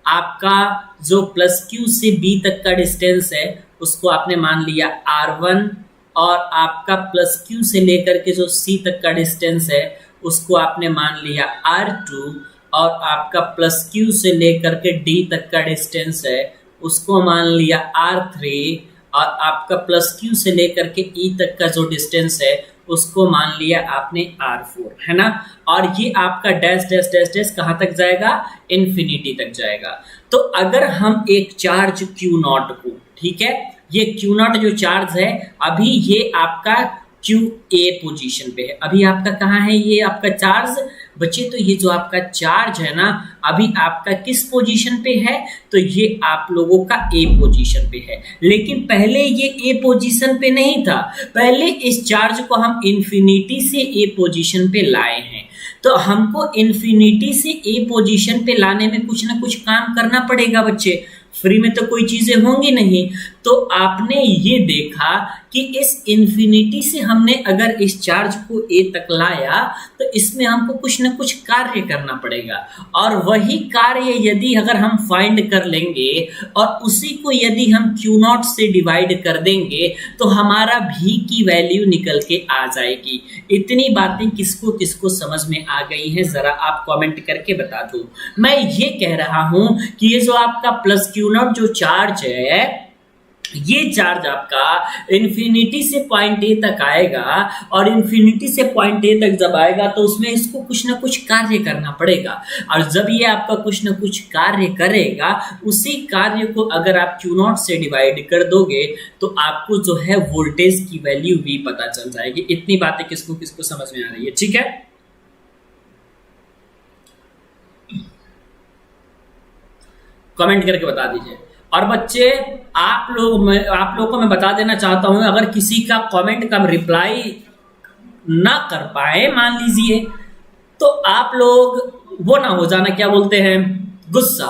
आपका जो प्लस क्यू से बी तक का डिस्टेंस है उसको आपने मान लिया R1, और आपका प्लस क्यू से लेकर के जो सी तक का डिस्टेंस है उसको आपने मान लिया R2, और आपका प्लस क्यू से लेकर के डी तक का डिस्टेंस है उसको मान लिया R3, और आपका प्लस क्यू से लेकर के ई तक का जो डिस्टेंस है उसको मान लिया आपने R4, है ना। और ये आपका डैश डैश डैश डैश कहाँ तक जाएगा, इन्फिनिटी तक जाएगा। तो अगर हम एक चार्ज Q0 को, ठीक है, ये Q0 जो चार्ज है अभी ये आपका QA पोजीशन पे है, अभी आपका कहाँ है ये आपका चार्ज बच्चे, तो ये जो आपका चार्ज है ना अभी आपका किस पोजीशन पे है, तो ये आप लोगों का ए पोजीशन पे है। लेकिन पहले ये ए पोजीशन पे नहीं था, पहले इस चार्ज को हम इन्फिनिटी से ए पोजीशन पे लाए हैं। तो हमको इन्फिनिटी से ए पोजीशन पे लाने में कुछ ना कुछ काम करना पड़ेगा बच्चे, फ्री में तो कोई चीजें होंगी नहीं। तो आपने ये देखा कि इस इन्फिनिटी से हमने अगर इस चार्ज को ए तक लाया तो इसमें हमको कुछ ना कुछ कार्य करना पड़ेगा, और वही कार्य यदि अगर हम फाइंड कर लेंगे और उसी को यदि हम Q0 से डिवाइड कर देंगे तो हमारा भी की वैल्यू निकल के आ जाएगी। इतनी बातें किसको किसको समझ में आ गई हैं, जरा आप कमेंट करके बता दो। मैं ये कह रहा हूं कि ये जो आपका प्लस Q0 जो चार्ज है, ये चार्ज आपका इन्फिनिटी से पॉइंट ए तक आएगा, और इन्फिनिटी से पॉइंट ए तक जब आएगा तो उसमें इसको कुछ ना कुछ कार्य करना पड़ेगा, और जब ये आपका कुछ ना कुछ कार्य करेगा उसी कार्य को अगर आप Q0 से डिवाइड कर दोगे तो आपको जो है वोल्टेज की वैल्यू V पता चल जाएगी। इतनी बातें किसको किसको समझ में आ रही है, ठीक है। कमेंट करके बता दीजिए। और बच्चे आप लोगों को मैं बता देना चाहता हूं, अगर किसी का कमेंट का रिप्लाई ना कर पाए मान लीजिए, तो आप लोग वो ना हो जाना, क्या बोलते हैं, गुस्सा।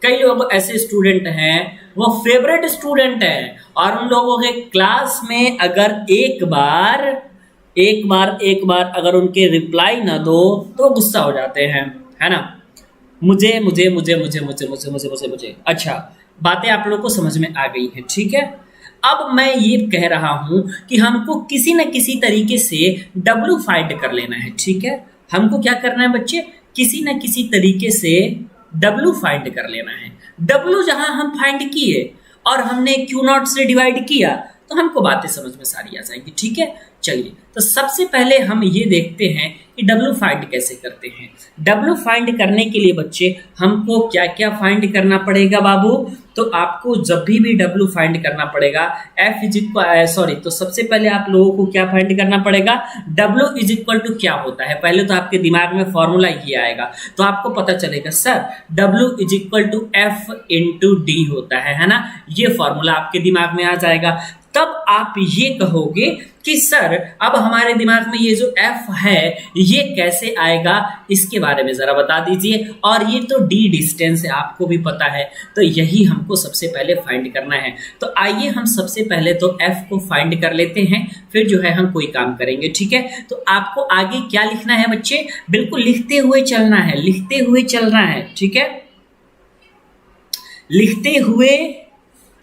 कई लोग ऐसे स्टूडेंट हैं वो फेवरेट स्टूडेंट हैं, और उन लोगों के क्लास में अगर एक बार अगर उनके रिप्लाई ना दो तो गुस्सा हो जाते हैं, है ना। मुझे अच्छा, बातें आप लोगों को समझ में आ गई है, ठीक है। अब मैं ये कह रहा हूं कि हमको किसी न किसी तरीके से W फाइंड कर लेना है, ठीक है। हमको क्या करना है बच्चे, किसी न किसी तरीके से W फाइंड कर लेना है। W जहां हम फाइंड किए और हमने Q0 से डिवाइड किया तो हमको बातें समझ में सारी आ जाएंगी, ठीक है। चलिए, तो सबसे पहले हम ये देखते हैं कि W फाइंड कैसे करते हैं। W फाइंड करने के लिए बच्चे हमको क्या क्या फाइंड करना पड़ेगा बाबू, तो आपको जब भी W फाइंड करना पड़ेगा तो सबसे पहले आप लोगों को क्या फाइंड करना पड़ेगा, W इज इक्वल टू क्या होता है। पहले तो आपके दिमाग में फॉर्मूला ये आएगा, तो आपको पता चलेगा sir W is equal to F into D होता है ना। ये फॉर्मूला आपके दिमाग में आ जाएगा। तब आप ये कहोगे कि सर अब हमारे दिमाग में ये जो F है ये कैसे आएगा, इसके बारे में जरा बता दीजिए। और ये तो D डिस्टेंस है, आपको भी पता है, तो यही हमको सबसे पहले फाइंड करना है। तो आइए हम सबसे पहले तो F को फाइंड कर लेते हैं, फिर जो है हम कोई काम करेंगे, ठीक है। तो आपको आगे क्या लिखना है बच्चे, बिल्कुल लिखते हुए चलना है, लिखते हुए चलना है, ठीक है। लिखते हुए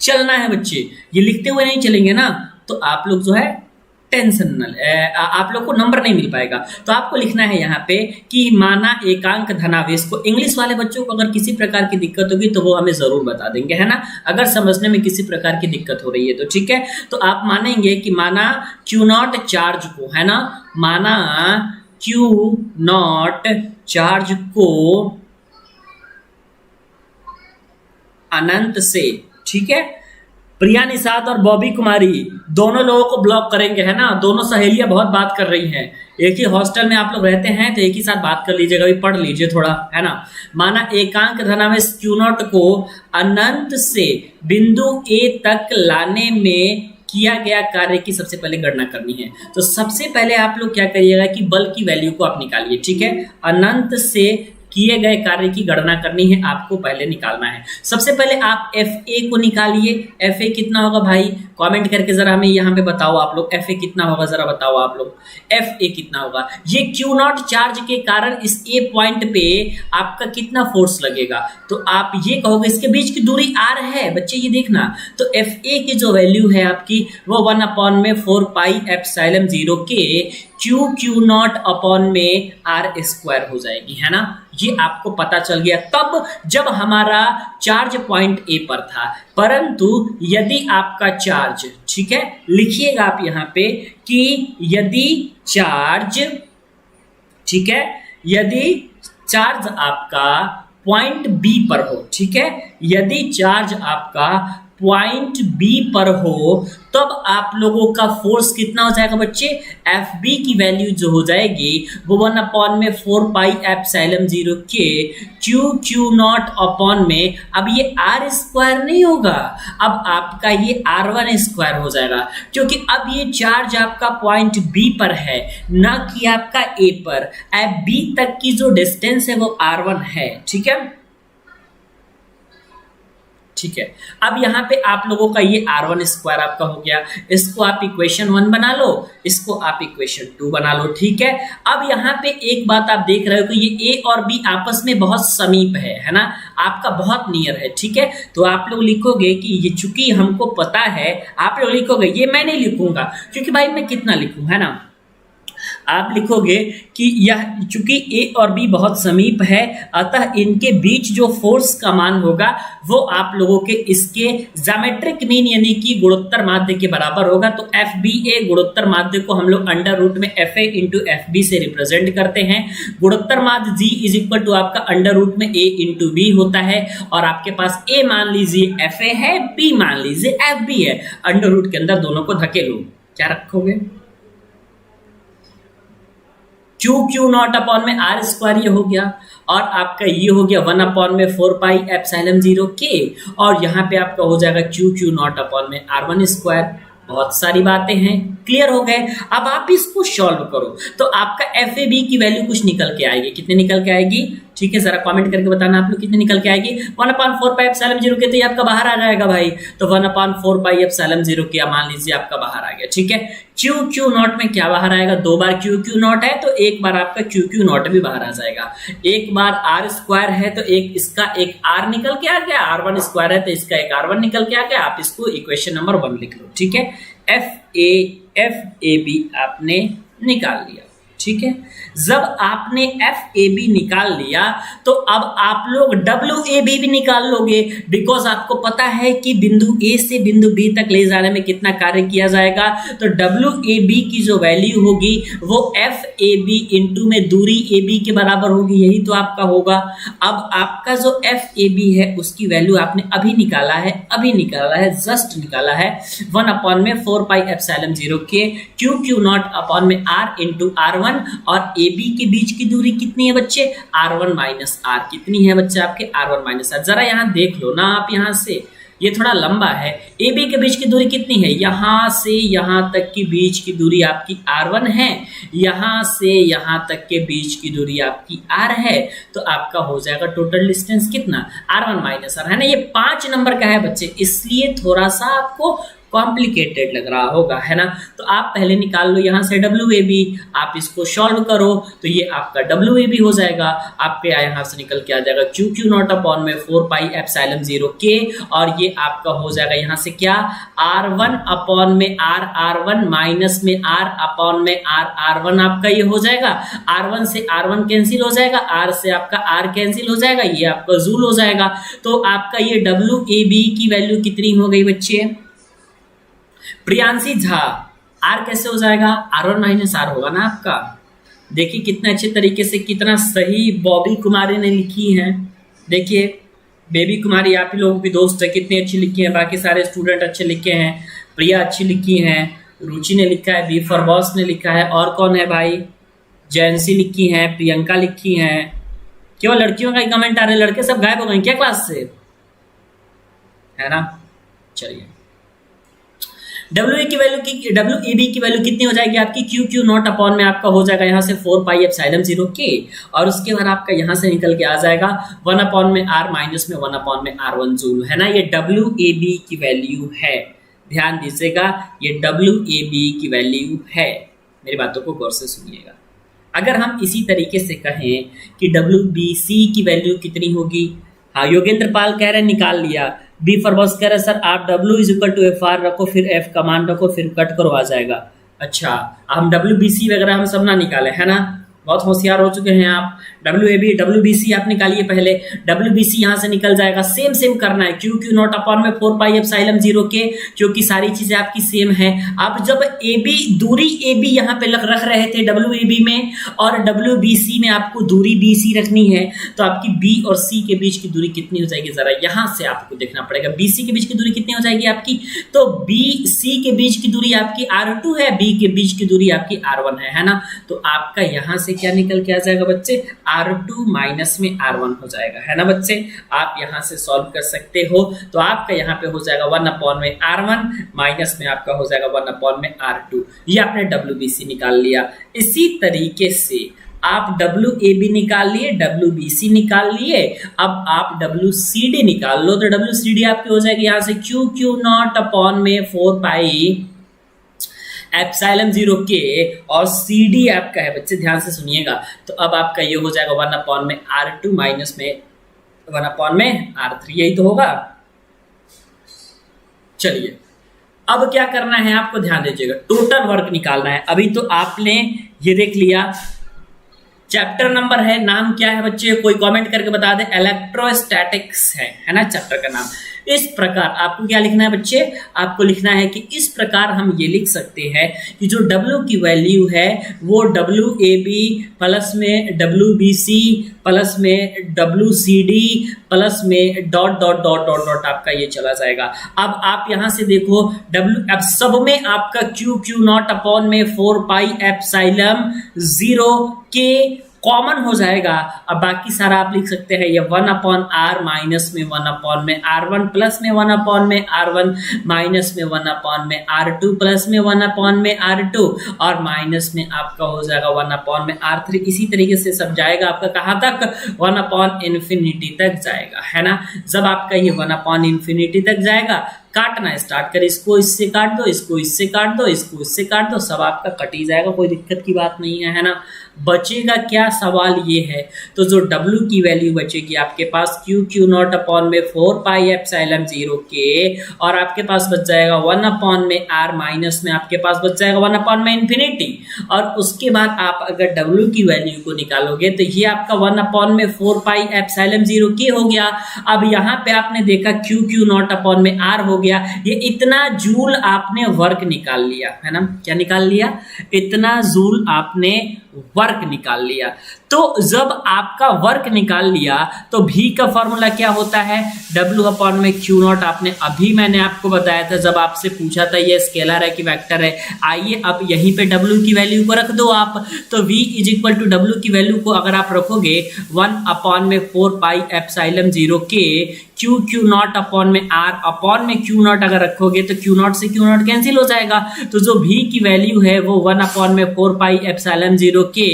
चलना है बच्चे, ये लिखते हुए नहीं चलेंगे ना तो आप लोग जो है आप लोग को नंबर नहीं मिल पाएगा। तो आपको लिखना है यहाँ पे कि माना एकांक धनावेश को, इंग्लिश वाले बच्चों को अगर किसी प्रकार की दिक्कत होगी तो वो हमें जरूर बता देंगे, है ना। अगर समझने में किसी प्रकार की दिक्कत हो रही है तो ठीक है। तो आप मानेंगे कि माना Q0 चार्ज को, है ना, माना Q0 चार्ज को अनंत से, ठीक है, प्रिया निषाद और बॉबी कुमारी दोनों लोगों को ब्लॉक करेंगे, है ना। दोनों सहेलियां बहुत बात कर रही हैं, एक ही हॉस्टल में आप लोग रहते हैं तो एक ही साथ बात कर लीजिएगा, भी पढ़ लीजिए थोड़ा, है ना। माना एकांक धनावेश Q0 को अनंत से बिंदु A तक लाने में किया गया कार्य की सबसे पहले गणना करनी है। तो सबसे पहले आप लोग क्या करिएगा कि बल की वैल्यू को आप निकालिए, ठीक है। अनंत से किए गए कार्य की गणना करनी है, आपको पहले निकालना है। सबसे पहले आप FA को निकालिए। FA कितना होगा भाई, कमेंट करके जरा हमें यहाँ पे बताओ आप लोग, FA कितना होगा जरा बताओ आप लोग, FA कितना होगा। ये Q0 चार्ज के कारण इस A पॉइंट पे आपका कितना फोर्स लगेगा, तो आप ये कहोगे इसके बीच की दूरी R है बच्चे, ये देखना। तो FA की जो वैल्यू है आपकी वो 1/4πε0 के Q0 अपॉन में R² हो जाएगी, है ना। ये आपको पता चल गया तब जब हमारा चार्ज पॉइंट A पर था। परंतु यदि आपका चार्ज, ठीक है, लिखिएगा आप यहाँ पे कि यदि चार्ज, ठीक है, यदि चार्ज आपका पॉइंट B पर हो, ठीक है, यदि चार्ज आपका पॉइंट B पर हो तब आप लोगों का फोर्स कितना हो जाएगा बच्चे, FB की वैल्यू जो हो जाएगी वो 1/4πε0 के Q0 अपॉन में, अब ये R² नहीं होगा, अब आपका ये R1² हो जाएगा, क्योंकि अब ये चार्ज आपका पॉइंट B पर है ना कि आपका A पर। FB तक की जो डिस्टेंस है वो R1 है, ठीक है, ठीक है। अब यहाँ पे आप लोगों का ये R1² आपका हो गया, इसको आप इक्वेशन 1 बना लो, इसको आप इक्वेशन 2 बना लो, ठीक है। अब यहाँ पे एक बात आप देख रहे हो कि ये A और B आपस में बहुत समीप है ना, आपका बहुत नियर है, ठीक है। तो आप लोग लिखोगे कि ये चूंकि हमको पता है, आप लोग लिखोगे, ये मैं नहीं लिखूंगा क्योंकि भाई मैं कितना लिखूं, है ना। आप लिखोगे कि यह चूंकि A और B बहुत समीप है अतः इनके बीच जो फोर्स का मान होगा वो आप लोगों के इसके ज्योमेट्रिक मीन यानी कि गुणोत्तर माध्य के बराबर होगा। तो FBA गुणोत्तर माध्य को हम लोग अंडर रूट में FA इंटू FB से रिप्रेजेंट करते हैं। गुणोत्तर माध्य G इज इक्वल टू आपका अंडर रूट में A इंटू B होता है, और आपके पास A मान लीजिए FA है, B मान लीजिए FB है, अंडर रूट के अंदर दोनों को धकेलो, क्या रखोगे, Q0 अपॉन में R² ये हो गया, और आपका ये हो गया 1/4πε0 के, और यहाँ पे आपका हो जाएगा Q0 अपॉन में R1²। बहुत सारी बातें हैं, क्लियर हो गए। अब आप इसको सॉल्व करो तो आपका एफ ए बी की वैल्यू कुछ निकल के आएगी। कितने निकल के आएगी? ठीक है, जरा कमेंट करके बताना आप लोग कितने निकल के आएगी। 1/4 पाई एप्सिलॉन 0 के तो ये आपका बाहर आ जाएगा भाई, तो 1/4 पाई एप्सिलॉन 0 के मान लीजिए आपका बाहर आ गया। ठीक है, क्यू क्यू नॉट में क्या बाहर आएगा? 2 बार क्यू क्यू नॉट है तो एक बार आपका क्यू क्यू नॉट भी बाहर आ जाएगा। एक बार आर स्क्वायर है तो इसका एक आर निकल के आ गया, R1 स्क्वायर है तो इसका एक R1 निकल के आ गया। आप इसको इक्वेशन नंबर 1 लिख लो। ठीक है, एफ ए बी आपने निकाल लिया। ठीक है, जब आपने एफ ए बी निकाल लिया तो अब आप लोग डब्ल्यू ए बी भी निकाल लोगे, बिकॉज आपको पता है कि बिंदु ए से बिंदु बी तक ले जाने में कितना कार्य किया जाएगा। तो डब्ल्यू ए बी की जो वैल्यू होगी वो एफ ए बी इंटू में दूरी ए बी के बराबर होगी, यही तो आपका होगा। अब आपका जो एफ ए बी है उसकी वैल्यू आपने अभी निकाला है, जस्ट निकाला है 1/4 पाई एप्सिलॉन 0 के क्यू क्यू नॉट अपॉन में आर इंटू R1 और AB के बीच की दूरी कितनी है बच्चे? R1 minus R। कितनी है बच्चे आपके? R1 minus R। जरा यहां देख लो ना आप, यहां से ये थोड़ा लंबा है। AB के बीच की दूरी कितनी है? यहां से यहां तक की बीच की दूरी आपकी R1 है, यहां से यहां तक के बीच की दूरी आपकी R है, तो आपका हो जाएगा टोटल डिस्टेंस कितना? R1 माइनस R है ना। ये 5 नंबर का है बच्चे, इसलिए थोड़ा सा आपको कॉम्प्लिकेटेड लग रहा होगा, है ना। तो आप पहले निकाल लो यहाँ से डब्ल्यू ए बी, आप इसको सॉल्व करो तो ये आपका डब्ल्यू ए बी हो जाएगा। आपके यहाँ से निकल के आ जाएगा क्यू क्यू नॉट अपॉन में 4 पाई एप्सिलॉन 0 के, और ये आपका हो जाएगा यहाँ से क्या? R1 अपॉन में R1 माइनस में R अपॉन में R1 आपका ये हो जाएगा। R1 से R1 कैंसिल हो जाएगा, R से आपका R कैंसिल हो जाएगा, ये आपका जूल हो जाएगा। तो आपका ये डब्ल्यू ए बी की वैल्यू कितनी हो गई बच्चे? प्रियांशी झा, आर कैसे हो जाएगा? R1 माइनस R होगा ना आपका। देखिए कितने अच्छे तरीके से, कितना सही बॉबी कुमारी ने लिखी है। देखिए बेबी कुमारी आप ही लोगों की दोस्त है, कितनी अच्छी लिखी है। बाकी सारे स्टूडेंट अच्छे लिखे हैं, प्रिया अच्छी लिखी है, रुचि ने लिखा है, बी फॉर बॉस ने लिखा है, और कौन है भाई? जैंसी लिखी है, प्रियंका लिखी है। केवल लड़कियों का ही कमेंट आ रहे, लड़के सब गायब हो गए क्या क्लास से, है ना। चलिए डब्ल्यू ए बी की वैल्यू कितनी हो जाएगी आपकी? क्यू क्यू नॉट अपॉन में आपका हो जाएगा यहाँ से 4 पाई एप्सिलॉन 0 के, और उसके बाद आपका यहाँ से निकल के आ जाएगा 1 अपॉन में R माइनस में 1 अपॉन में R1 जूल, है ना। ये डब्ल्यू ए बी की वैल्यू है, ध्यान दीजिएगा, ये डब्ल्यू ए बी की वैल्यू है। मेरी बातों को गौर से सुनिएगा। अगर हम इसी तरीके से कहें कि डब्ल्यू बी सी की वैल्यू कितनी होगी? हाँ, योगेंद्र पाल कह रहे हैं निकाल लिया। बी फॉर बॉस कह रहे हैं सर आप W is equal to FR रखो, फिर F का मान रखो, फिर कट करो आ जाएगा। अच्छा, हम WBC वगैरह हम सब ना निकाले, है ना। बहुत होशियार हो चुके हैं आप। WBC आप निकालिए पहले। WBC यहाँ से निकल जाएगा, सेम करना है। क्यू क्यू नॉट अपॉन में 4 पाई एप्सिलॉन 0 के, क्योंकि सारी चीजें आपकी सेम है। अब जब दूरी AB यहाँ पे रख रहे थे WAB में, और WBC में आपको दूरी BC रखनी है, तो आपकी B और C के बीच की दूरी कितनी हो जाएगी? जरा यहाँ से आपको देखना पड़ेगा। BC के बीच की दूरी कितनी हो जाएगी आपकी? तो BC के बीच की दूरी आपकी R2 है, B के बीच की दूरी आपकी R1 है ना। तो आपका यहाँ से क्या निकल के आ जाएगा बच्चे? R2 माइनस में R1 हो जाएगा, है ना बच्चे। आप यहाँ से सॉल्व कर सकते हो। तो आपका यहाँ पे हो जाएगा 1 अपॉन में R1 माइनस में आपका हो जाएगा 1 अपॉन में R2। ये आपने WBC निकाल लिया। इसी तरीके से आप WAB निकाल लिए, WBC निकाल लिए, अब आप WCD निकाल लो। तो WCD आपकी हो जाएगी यहाँ से क्यू क्यू नॉट अपॉन में 4 पाई एप्सिलॉन 0 के, और CD आपका है बच्चे, ध्यान से सुनिएगा। तो अब आपका ये हो जाएगा 1 अपॉन में R2 माइनस में 1 अपॉन में R3, यही तो होगा। चलिए अब क्या करना है आपको, ध्यान दीजिएगा, टोटल वर्क निकालना है। अभी तो आपने ये देख लिया, चैप्टर नंबर है, नाम क्या है बच्चे, कोई कमेंट करके बता दे। इलेक्ट्रोस्टैटिक्स है ना चैप्टर का नाम। इस प्रकार आपको क्या लिखना है बच्चे? आपको लिखना है कि इस प्रकार हम ये लिख सकते हैं कि जो W की वैल्यू है वो WAB प्लस में WBC प्लस में WCD प्लस में dot dot dot dot dot आपका ये चला जाएगा। अब आप यहां से देखो अब सब में आपका क्यू क्यू नॉट अपॉन में 4 पाई एप्सिलॉन 0 के, कॉमन हो जाएगा। अब बाकी सारा आप लिख सकते हैं, ये 1/r माइनस में 1 में r1 प्लस में 1 में r1 माइनस में 1 में r2 प्लस में 1 में r2 और माइनस में आपका हो जाएगा 1 में r3। इसी तरीके से सब जाएगा आपका कहाँ तक, 1/इंफिनिटी तक जाएगा, है ना। जब आपका ये 1/इंफिनिटी तक जाएगा, काटना स्टार्ट कर, इसको इससे काट दो, इसको इससे काट दो, इसको इससे काट दो, सब आपका कट ही जाएगा, कोई दिक्कत की बात नहीं है ना। बचेगा क्या, सवाल ये है। तो जो W की वैल्यू बचेगी आपके पास Q0 अपॉन में 4πε0 के, और आपके पास बच जाएगा 1 में r माइनस में आपके पास बच जाएगा 1 में इंफिनिटी। और उसके बाद आप अगर W की वैल्यू को निकालोगे तो ये आपका 1 में 4πε0 के हो गया। अब यहाँ पे आपने देखा Q0 अपॉन में r हो गया, ये इतना जूल आपने वर्क निकाल लिया, है ना। क्या निकाल लिया, इतना जूल आपने वर्क निकाल लिया। तो जब आपका वर्क निकाल लिया तो V का फॉर्मूला क्या होता है, W अपॉन में Q0। आपने अभी मैंने आपको बताया था जब आपसे पूछा था ये स्केलर है कि वेक्टर है। आइए अब यहीं पे W की वैल्यू को रख दो आप, तो V is equal to W की वैल्यू को अगर आप रखोगे 1 में 4πε0 के Q0 अपॉन में R अपॉन में Q0 अगर रखोगे तो Q0 से Q0 कैंसिल हो जाएगा। तो जो V की वैल्यू है वो 1 में 4πε0 के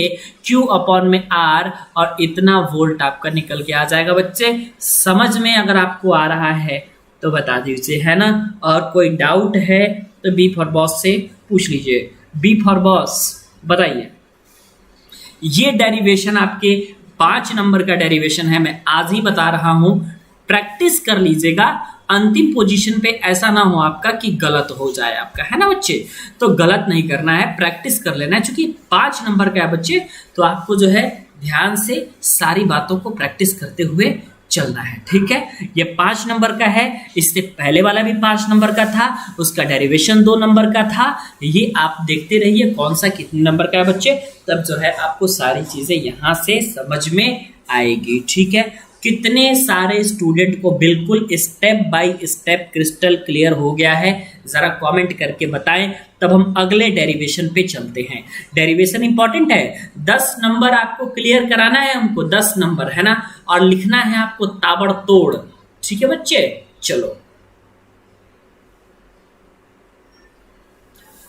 Q अपॉन में R और इतना वोल्ट आपका निकल के आ जाएगा। बच्चे समझ में अगर आपको आ रहा है तो बता दीजिए, है ना। और कोई डाउट है तो B फॉर बॉस से पूछ लीजिए। B फॉर बॉस बताइए। ये डेरिवेशन आपके 5 नंबर का डेरिवेशन है, मैं आज ही बता रहा हूं, प्रैक्टिस कर लीजिएगा। अंतिम पोजीशन पे ऐसा ना हो आपका कि गलत हो जाए आपका, है ना बच्चे। तो गलत नहीं करना है, प्रैक्टिस कर लेना है। चूंकि 5 नंबर का है बच्चे, तो आपको जो है ध्यान से सारी बातों को प्रैक्टिस करते हुए चलना है, ठीक है। ये 5 नंबर का है, इससे पहले वाला भी 5 नंबर का था, उसका डेरिवेशन 2 नंबर का था। ये आप देखते रहिए कौन सा कितने नंबर का है बच्चे, तब जो है आपको सारी चीजें यहां से समझ में आएगी, ठीक है। कितने सारे स्टूडेंट को बिल्कुल step by step crystal clear हो गया है, जरा कमेंट करके बताएं, तब हम अगले डेरिवेशन पे चलते हैं। डेरिवेशन इंपॉर्टेंट है, 10 नंबर आपको क्लियर कराना है हमको, 10 नंबर, है ना। और लिखना है आपको ताबड़तोड़, ठीक है बच्चे। चलो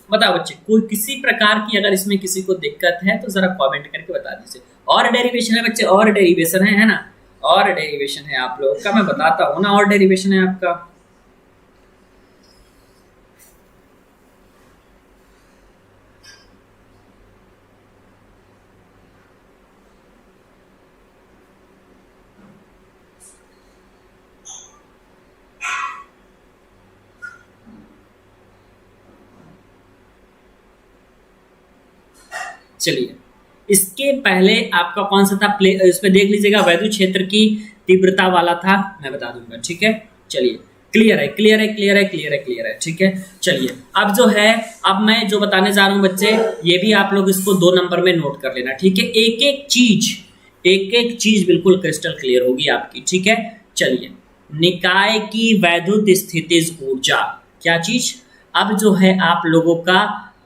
बताओ बच्चे, कोई किसी प्रकार की अगर इसमें किसी को दिक्कत है तो जरा कमेंट करके बता दीजिए। और डेरिवेशन है बच्चे, और डेरिवेशन है ना, और डेरिवेशन है आप लोगों का, मैं बताता हूं ना, और डेरिवेशन है आपका। चलिए, इसके पहले आपका कौन सा था, इस पे देख लीजिएगा, वैद्युत क्षेत्र की तीव्रता वाला था, मैं बता दूंगा, ठीक है। चलिए, क्लियर है, क्लियर है, क्लियर है, क्लियर है, क्लियर है, ठीक है। चलिए अब जो है, अब मैं जो बताने जा रहा हूं बच्चे, ये भी आप लोग इसको 2 नंबर में नोट कर लेना, ठीक है। एक एक चीज बिल्कुल क्रिस्टल क्लियर होगी आपकी, ठीक है। चलिए, निकाय की वैद्युत स्थितिज ऊर्जा, क्या चीज, अब जो है आप लोगों का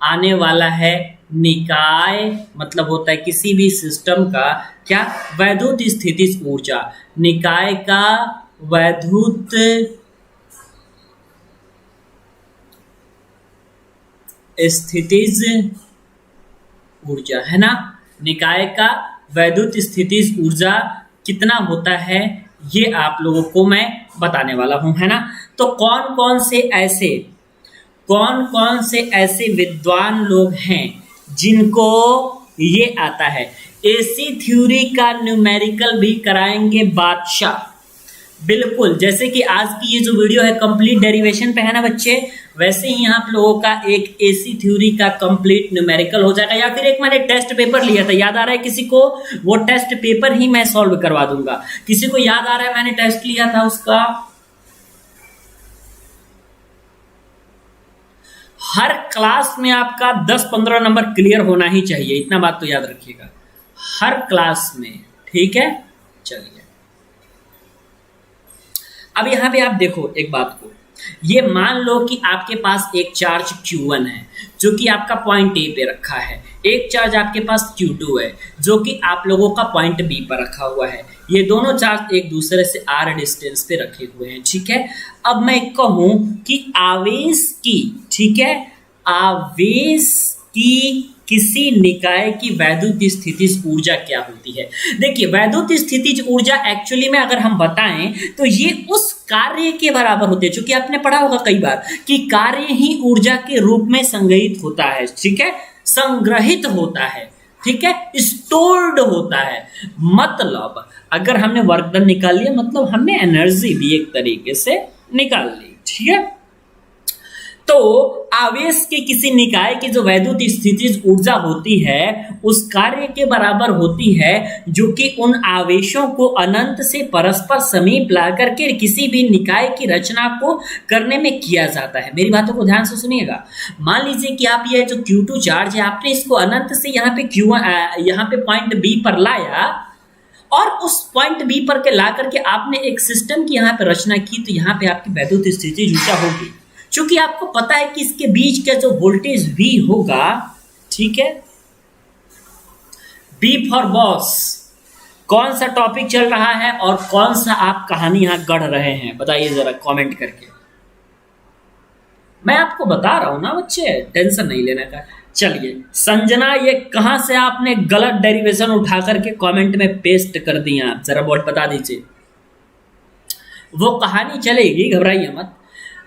आने वाला है निकाय, मतलब होता है किसी भी सिस्टम का क्या, वैद्युत स्थितिज ऊर्जा, निकाय का वैद्युत स्थितिज ऊर्जा, है ना। निकाय का वैद्युत स्थितिज ऊर्जा कितना होता है ये आप लोगों को मैं बताने वाला हूं, है ना। तो कौन कौन से ऐसे विद्वान लोग हैं जिनको ये आता है, एसी थ्योरी का न्यूमेरिकल भी कराएंगे बादशाह। बिल्कुल जैसे कि आज की ये जो वीडियो है कंप्लीट डेरिवेशन पे है ना बच्चे, वैसे ही आप लोगों का एक एसी थ्योरी का कंप्लीट न्यूमेरिकल हो जाएगा। या फिर एक मैंने टेस्ट पेपर लिया था, याद आ रहा है किसी को, वो टेस्ट पेपर ही मैं सॉल्व करवा दूंगा। किसी को याद आ रहा है मैंने टेस्ट लिया था उसका, हर क्लास में आपका 10-15 नंबर क्लियर होना ही चाहिए, इतना बात तो याद रखिएगा, हर क्लास में, ठीक है। चलिए अब यहां पे आप देखो एक बात को, ये मान लो कि आपके पास एक चार्ज Q1 है, जो कि आपका पॉइंट ए पे रखा है, एक चार्ज आपके पास Q2 है जो कि आप लोगों का पॉइंट बी पर रखा हुआ है। ये दोनों चार्ज एक दूसरे से r डिस्टेंस पे रखे हुए हैं, ठीक है। अब मैं कहूं कि आवेश की, ठीक है, आवेश की किसी निकाय की वैद्युत स्थितिज ऊर्जा क्या होती है। देखिए, वैद्युत स्थितिज ऊर्जा एक्चुअली में अगर हम बताएं तो ये उस कार्य के बराबर होते हैं, क्योंकि आपने पढ़ा होगा कई बार कि कार्य ही ऊर्जा के रूप में संग्रहित होता है, ठीक है, संग्रहित होता है, ठीक है, स्टोर्ड होता है। मतलब अगर हमने वर्क डन निकाल लिया, मतलब हमने एनर्जी भी एक तरीके से निकाल ली, ठीक है। तो आवेश के किसी निकाय की जो वैद्युत स्थितिज ऊर्जा होती है उस कार्य के बराबर होती है जो कि उन आवेशों को अनंत से परस्पर समीप ला करके किसी भी निकाय की रचना को करने में किया जाता है। मेरी बातों को ध्यान से सुनिएगा। मान लीजिए कि आप ये जो Q2 चार्ज है, आपने इसको अनंत से यहाँ पे यहाँ पे पॉइंट बी पर लाया और उस पॉइंट बी पर के ला करके आपने एक सिस्टम की यहाँ पे रचना की, तो यहाँ पे आपकी वैद्युत स्थितिज ऊर्जा होगी। क्योंकि आपको पता है कि इसके बीच का जो वोल्टेज V होगा, ठीक है, B फॉर बॉस, कौन सा टॉपिक चल रहा है और कौन सा आप कहानी यहां गढ़ रहे हैं, बताइए जरा कमेंट करके। मैं आपको बता रहा हूं ना बच्चे, टेंशन नहीं लेने का। चलिए संजना, ये कहां से आपने गलत डेरिवेशन उठा करके कमेंट में पेस्ट कर दिया, आप जरा बोर्ड बता दीजिए। वो कहानी चलेगी, घबराइए मत।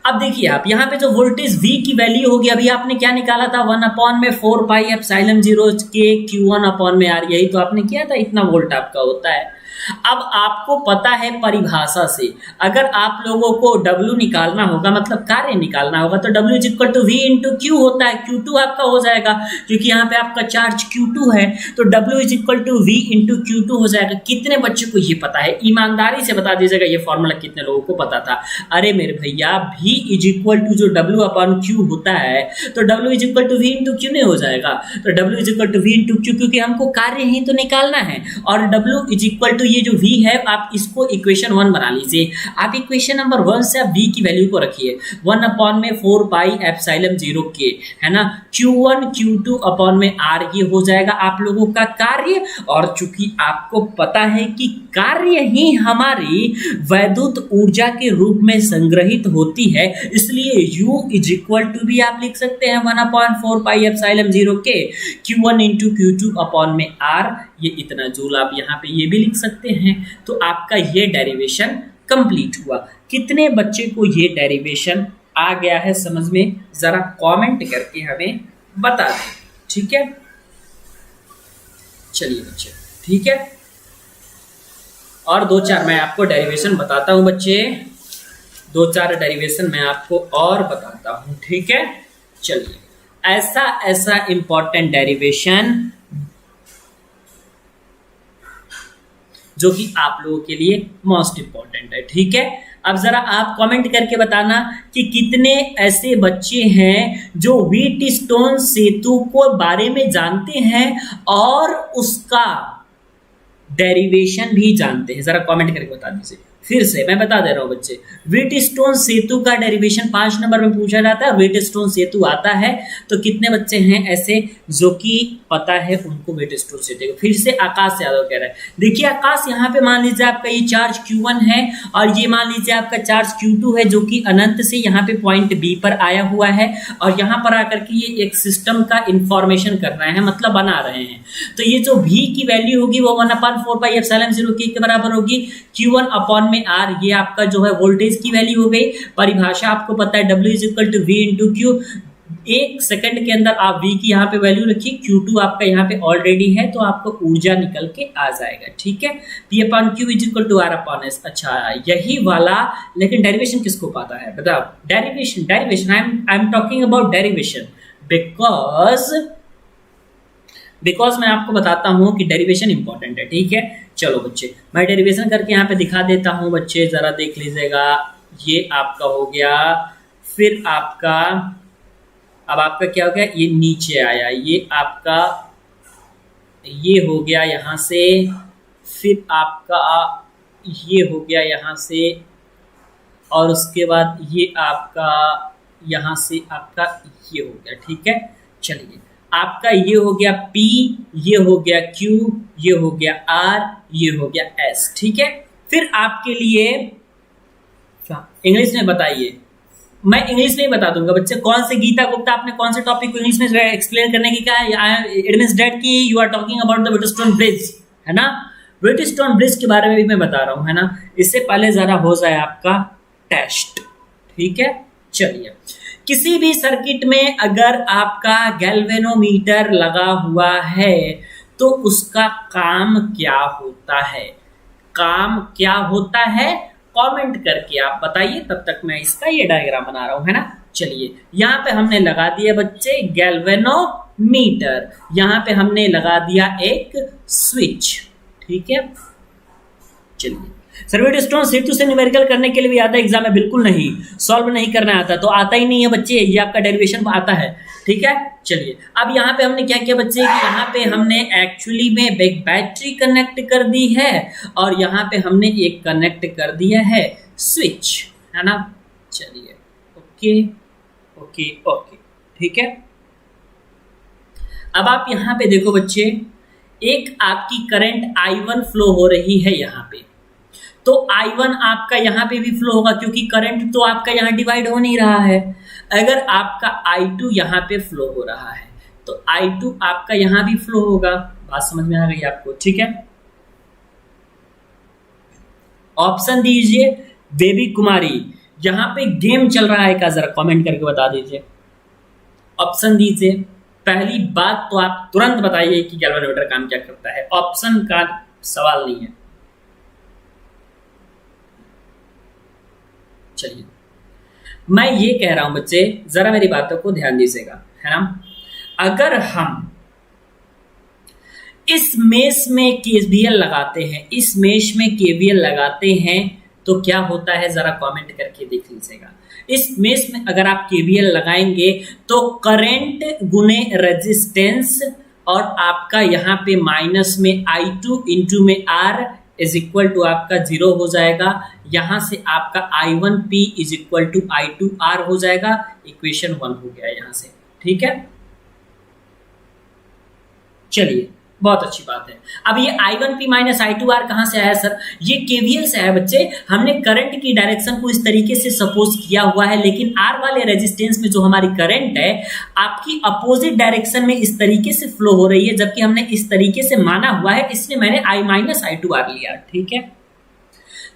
अब देखिए आप यहाँ पे जो वोल्टेज V की वैल्यू होगी, अभी आपने क्या निकाला था, 1/4 पाई एप्सिलॉन 0 के Q1/R, यही तो आपने किया था, इतना वोल्ट आपका होता है। अब आपको पता है परिभाषा से, अगर आप लोगों को W निकालना होगा, मतलब कार्य निकालना होगा, तो W is equal to V into Q होता है। Q2 आपका हो जाएगा क्योंकि यहाँ पे आपका चार्ज Q2 है, तो W is equal to V into Q2 हो जाएगा। कितने बच्चों को ये पता है, ईमानदारी से बता दीजिएगा ये फॉर्मूला कितने लोगों को पता था। अरे मेरे भैया, V इज इक्वल टू जो W/Q होता है, तो W is equal to V into Q नहीं हो जाएगा, तो W is equal to V into Q, क्योंकि हमको कार्य ही तो निकालना है। और W इज इक्वल टू ये जो V है, आप इसको इक्वेशन 1 बना लीजिए। आप इक्वेशन नंबर 1 से आप V की वैल्यू को रखिए, 1/4 पाई एप्सिलॉन 0 के, है ना, Q1 Q2/R, ये हो जाएगा आप लोगों का कार्य। और चूंकि आपको पता है कि कार्य ही हमारी वैद्युत ऊर्जा के रूप में संग्रहित होती है, इसलिए U इज इक्वल टू भी आप लिख सकते हैं 1/4 पाई एप्सिलॉन 0 के Q1 इंटू Q2/R, ये इतना जूल। आप यहाँ पे ये भी लिख सकते हैं। तो आपका ये डेरिवेशन कंप्लीट हुआ। कितने बच्चे को ये डेरिवेशन आ गया है समझ में, जरा कमेंट करके हमें बता दें, ठीक है। चलिए बच्चे, ठीक है, और 2-4 मैं आपको डेरिवेशन बताता हूं बच्चे, 2-4 डेरिवेशन मैं आपको और बताता हूं, ठीक है। चलिए, ऐसा इंपॉर्टेंट डेरिवेशन जो कि आप लोगों के लिए मोस्ट इंपॉर्टेंट है, ठीक है। अब जरा आप कमेंट करके बताना कि कितने ऐसे बच्चे हैं जो व्हीटस्टोन सेतु को बारे में जानते हैं और उसका डेरिवेशन भी जानते हैं, जरा कमेंट करके बता दीजिए। फिर से मैं बता दे रहा हूं बच्चे, व्हीटस्टोन सेतु का डेरिवेशन 5 नंबर में पूछा जाता है। व्हीटस्टोन सेतु आता है तो कितने बच्चे हैं ऐसे जो कि पता है उनको व्हीटस्टोन सेतु। फिर से आकाश यादव कह रहा है, देखिए आकाश, यहाँ पे मान लीजिए आपका ये चार्ज Q1 है और ये मान लीजिए आपका चार्ज Q2 है, जो कि अनंत से यहाँ पे पॉइंट B पर आया हुआ है और यहाँ पर आकर के ये एक सिस्टम का इंफॉर्मेशन कर रहे हैं, मतलब बना रहे हैं। तो ये जो V की वैल्यू होगी वो 1/4 पाई एप्सिलॉन 0 के बराबर होगी Q1/R, ये आपका जो है वोल्टेज की वैल्यू हो गई। परिभाषा आपको पता है, W is equal to V into Q। एक सेकंड के अंदर आप V की यहाँ पे वैल्यू रखिए, Q2 आपका यहाँ पे ऑलरेडी है, तो आपको ऊर्जा निकल के आ जाएगा, ठीक है। P/Q is equal to R/S। अच्छा, यही वाला, लेकिन डेरिवेशन किसको पता है बताओ। Derivation I am talking about derivation because मैं आपको बताता हूं कि डेरिवेशन इंपॉर्टेंट है, ठीक है। चलो बच्चे, मैं डेरिवेशन करके यहाँ पे दिखा देता हूं बच्चे, जरा देख लीजिएगा। ये आपका हो गया, फिर आपका, अब आपका क्या हो गया, ये नीचे आया, ये आपका ये हो गया यहाँ से, फिर आपका ये हो गया यहाँ से, और उसके बाद ये आपका यहाँ से आपका ये हो गया, ठीक है। चलिए, आपका ये हो गया P, ये हो गया Q, ये हो गया R, ये हो गया S। ठीक है, फिर आपके लिए इंग्लिश में बताइए, मैं इंग्लिश में ही बता दूंगा बच्चे, कौन से गीता गुप्ता आपने कौन से टॉपिक को इंग्लिश में एक्सप्लेन करने की कहा है। इट मींस दैट कि you are talking about the Wheatstone bridge, है ना। व्हीटस्टोन ब्रिज के बारे में भी मैं बता रहा हूं, है ना। इससे पहले जरा हो जाए आपका टेस्ट, ठीक है। चलिए, किसी भी सर्किट में अगर आपका गैल्वेनोमीटर लगा हुआ है तो उसका काम क्या होता है, काम क्या होता है, कमेंट करके आप बताइए। तब तक मैं इसका ये डायग्राम बना रहा हूं, है ना। चलिए, यहां पे हमने लगा दिया बच्चे गैल्वेनोमीटर, यहां पे हमने लगा दिया एक स्विच, ठीक है। चलिए, सर व्हीटस्टोन सेतु से न्यूमेरिकल करने के लिए भी आता है एग्जाम में? बिल्कुल नहीं, सॉल्व नहीं करना आता तो आता ही नहीं है बच्चे, ये आपका डेरिवेशन आता है, ठीक है। चलिए, अब यहाँ पे हमने क्या किया बच्चे, यहाँ पे हमने एक्चुअली में एक बैटरी कनेक्ट कर दी है और यहाँ पे हमने एक कनेक्ट कर दिया है स्विच, है ना। चलिए, ओके ओके ओके, ठीक है। अब आप यहाँ पे देखो बच्चे, एक आपकी करंट I1 फ्लो हो रही है यहाँ पे, तो I1 आपका यहाँ पे भी फ्लो होगा क्योंकि करंट तो आपका यहाँ डिवाइड हो नहीं रहा है। अगर आपका I2 यहाँ पे फ्लो हो रहा है तो I2 आपका यहाँ भी फ्लो होगा। बात समझ में आ गई आपको, ठीक है। ऑप्शन दीजिए बेबी कुमारी, यहाँ पे गेम चल रहा है क्या, जरा कमेंट करके बता दीजिए। ऑप्शन दीजिए, पहली बात तो आप तुरंत बताइए कि गैल्वेनोमीटर काम क्या करता है, ऑप्शन का सवाल नहीं है। चलिए, मैं ये कह रहा हूं बच्चे, जरा मेरी बातों को ध्यान दीजिएगा, है ना। अगर हम इस मेश में केवीएल लगाते हैं, इस मेश में केवीएल लगाते हैं तो क्या होता है, जरा कमेंट करके देख लीजिएगा। इस मेश में अगर आप केवीएल लगाएंगे तो करंट गुने रेजिस्टेंस और आपका यहाँ पे माइनस में I2 इंटू में R इज इक्वल टू आपका 0 हो जाएगा। यहां से आपका I1P is equal to I2R हो जाएगा। इक्वेशन 1 हो गया यहां से, ठीक है। चलिए, बहुत अच्छी बात है। अब ये I1P माइनस I2R कहां से आया सर, ये केवीएल से आया बच्चे। हमने करंट की डायरेक्शन को इस तरीके से सपोज किया हुआ है, लेकिन R वाले रेजिस्टेंस में जो हमारी करंट है आपकी अपोजिट डायरेक्शन में इस तरीके से फ्लो हो रही है, जबकि हमने इस तरीके से माना हुआ है, इसलिए मैंने I माइनस I2R लिया, ठीक है।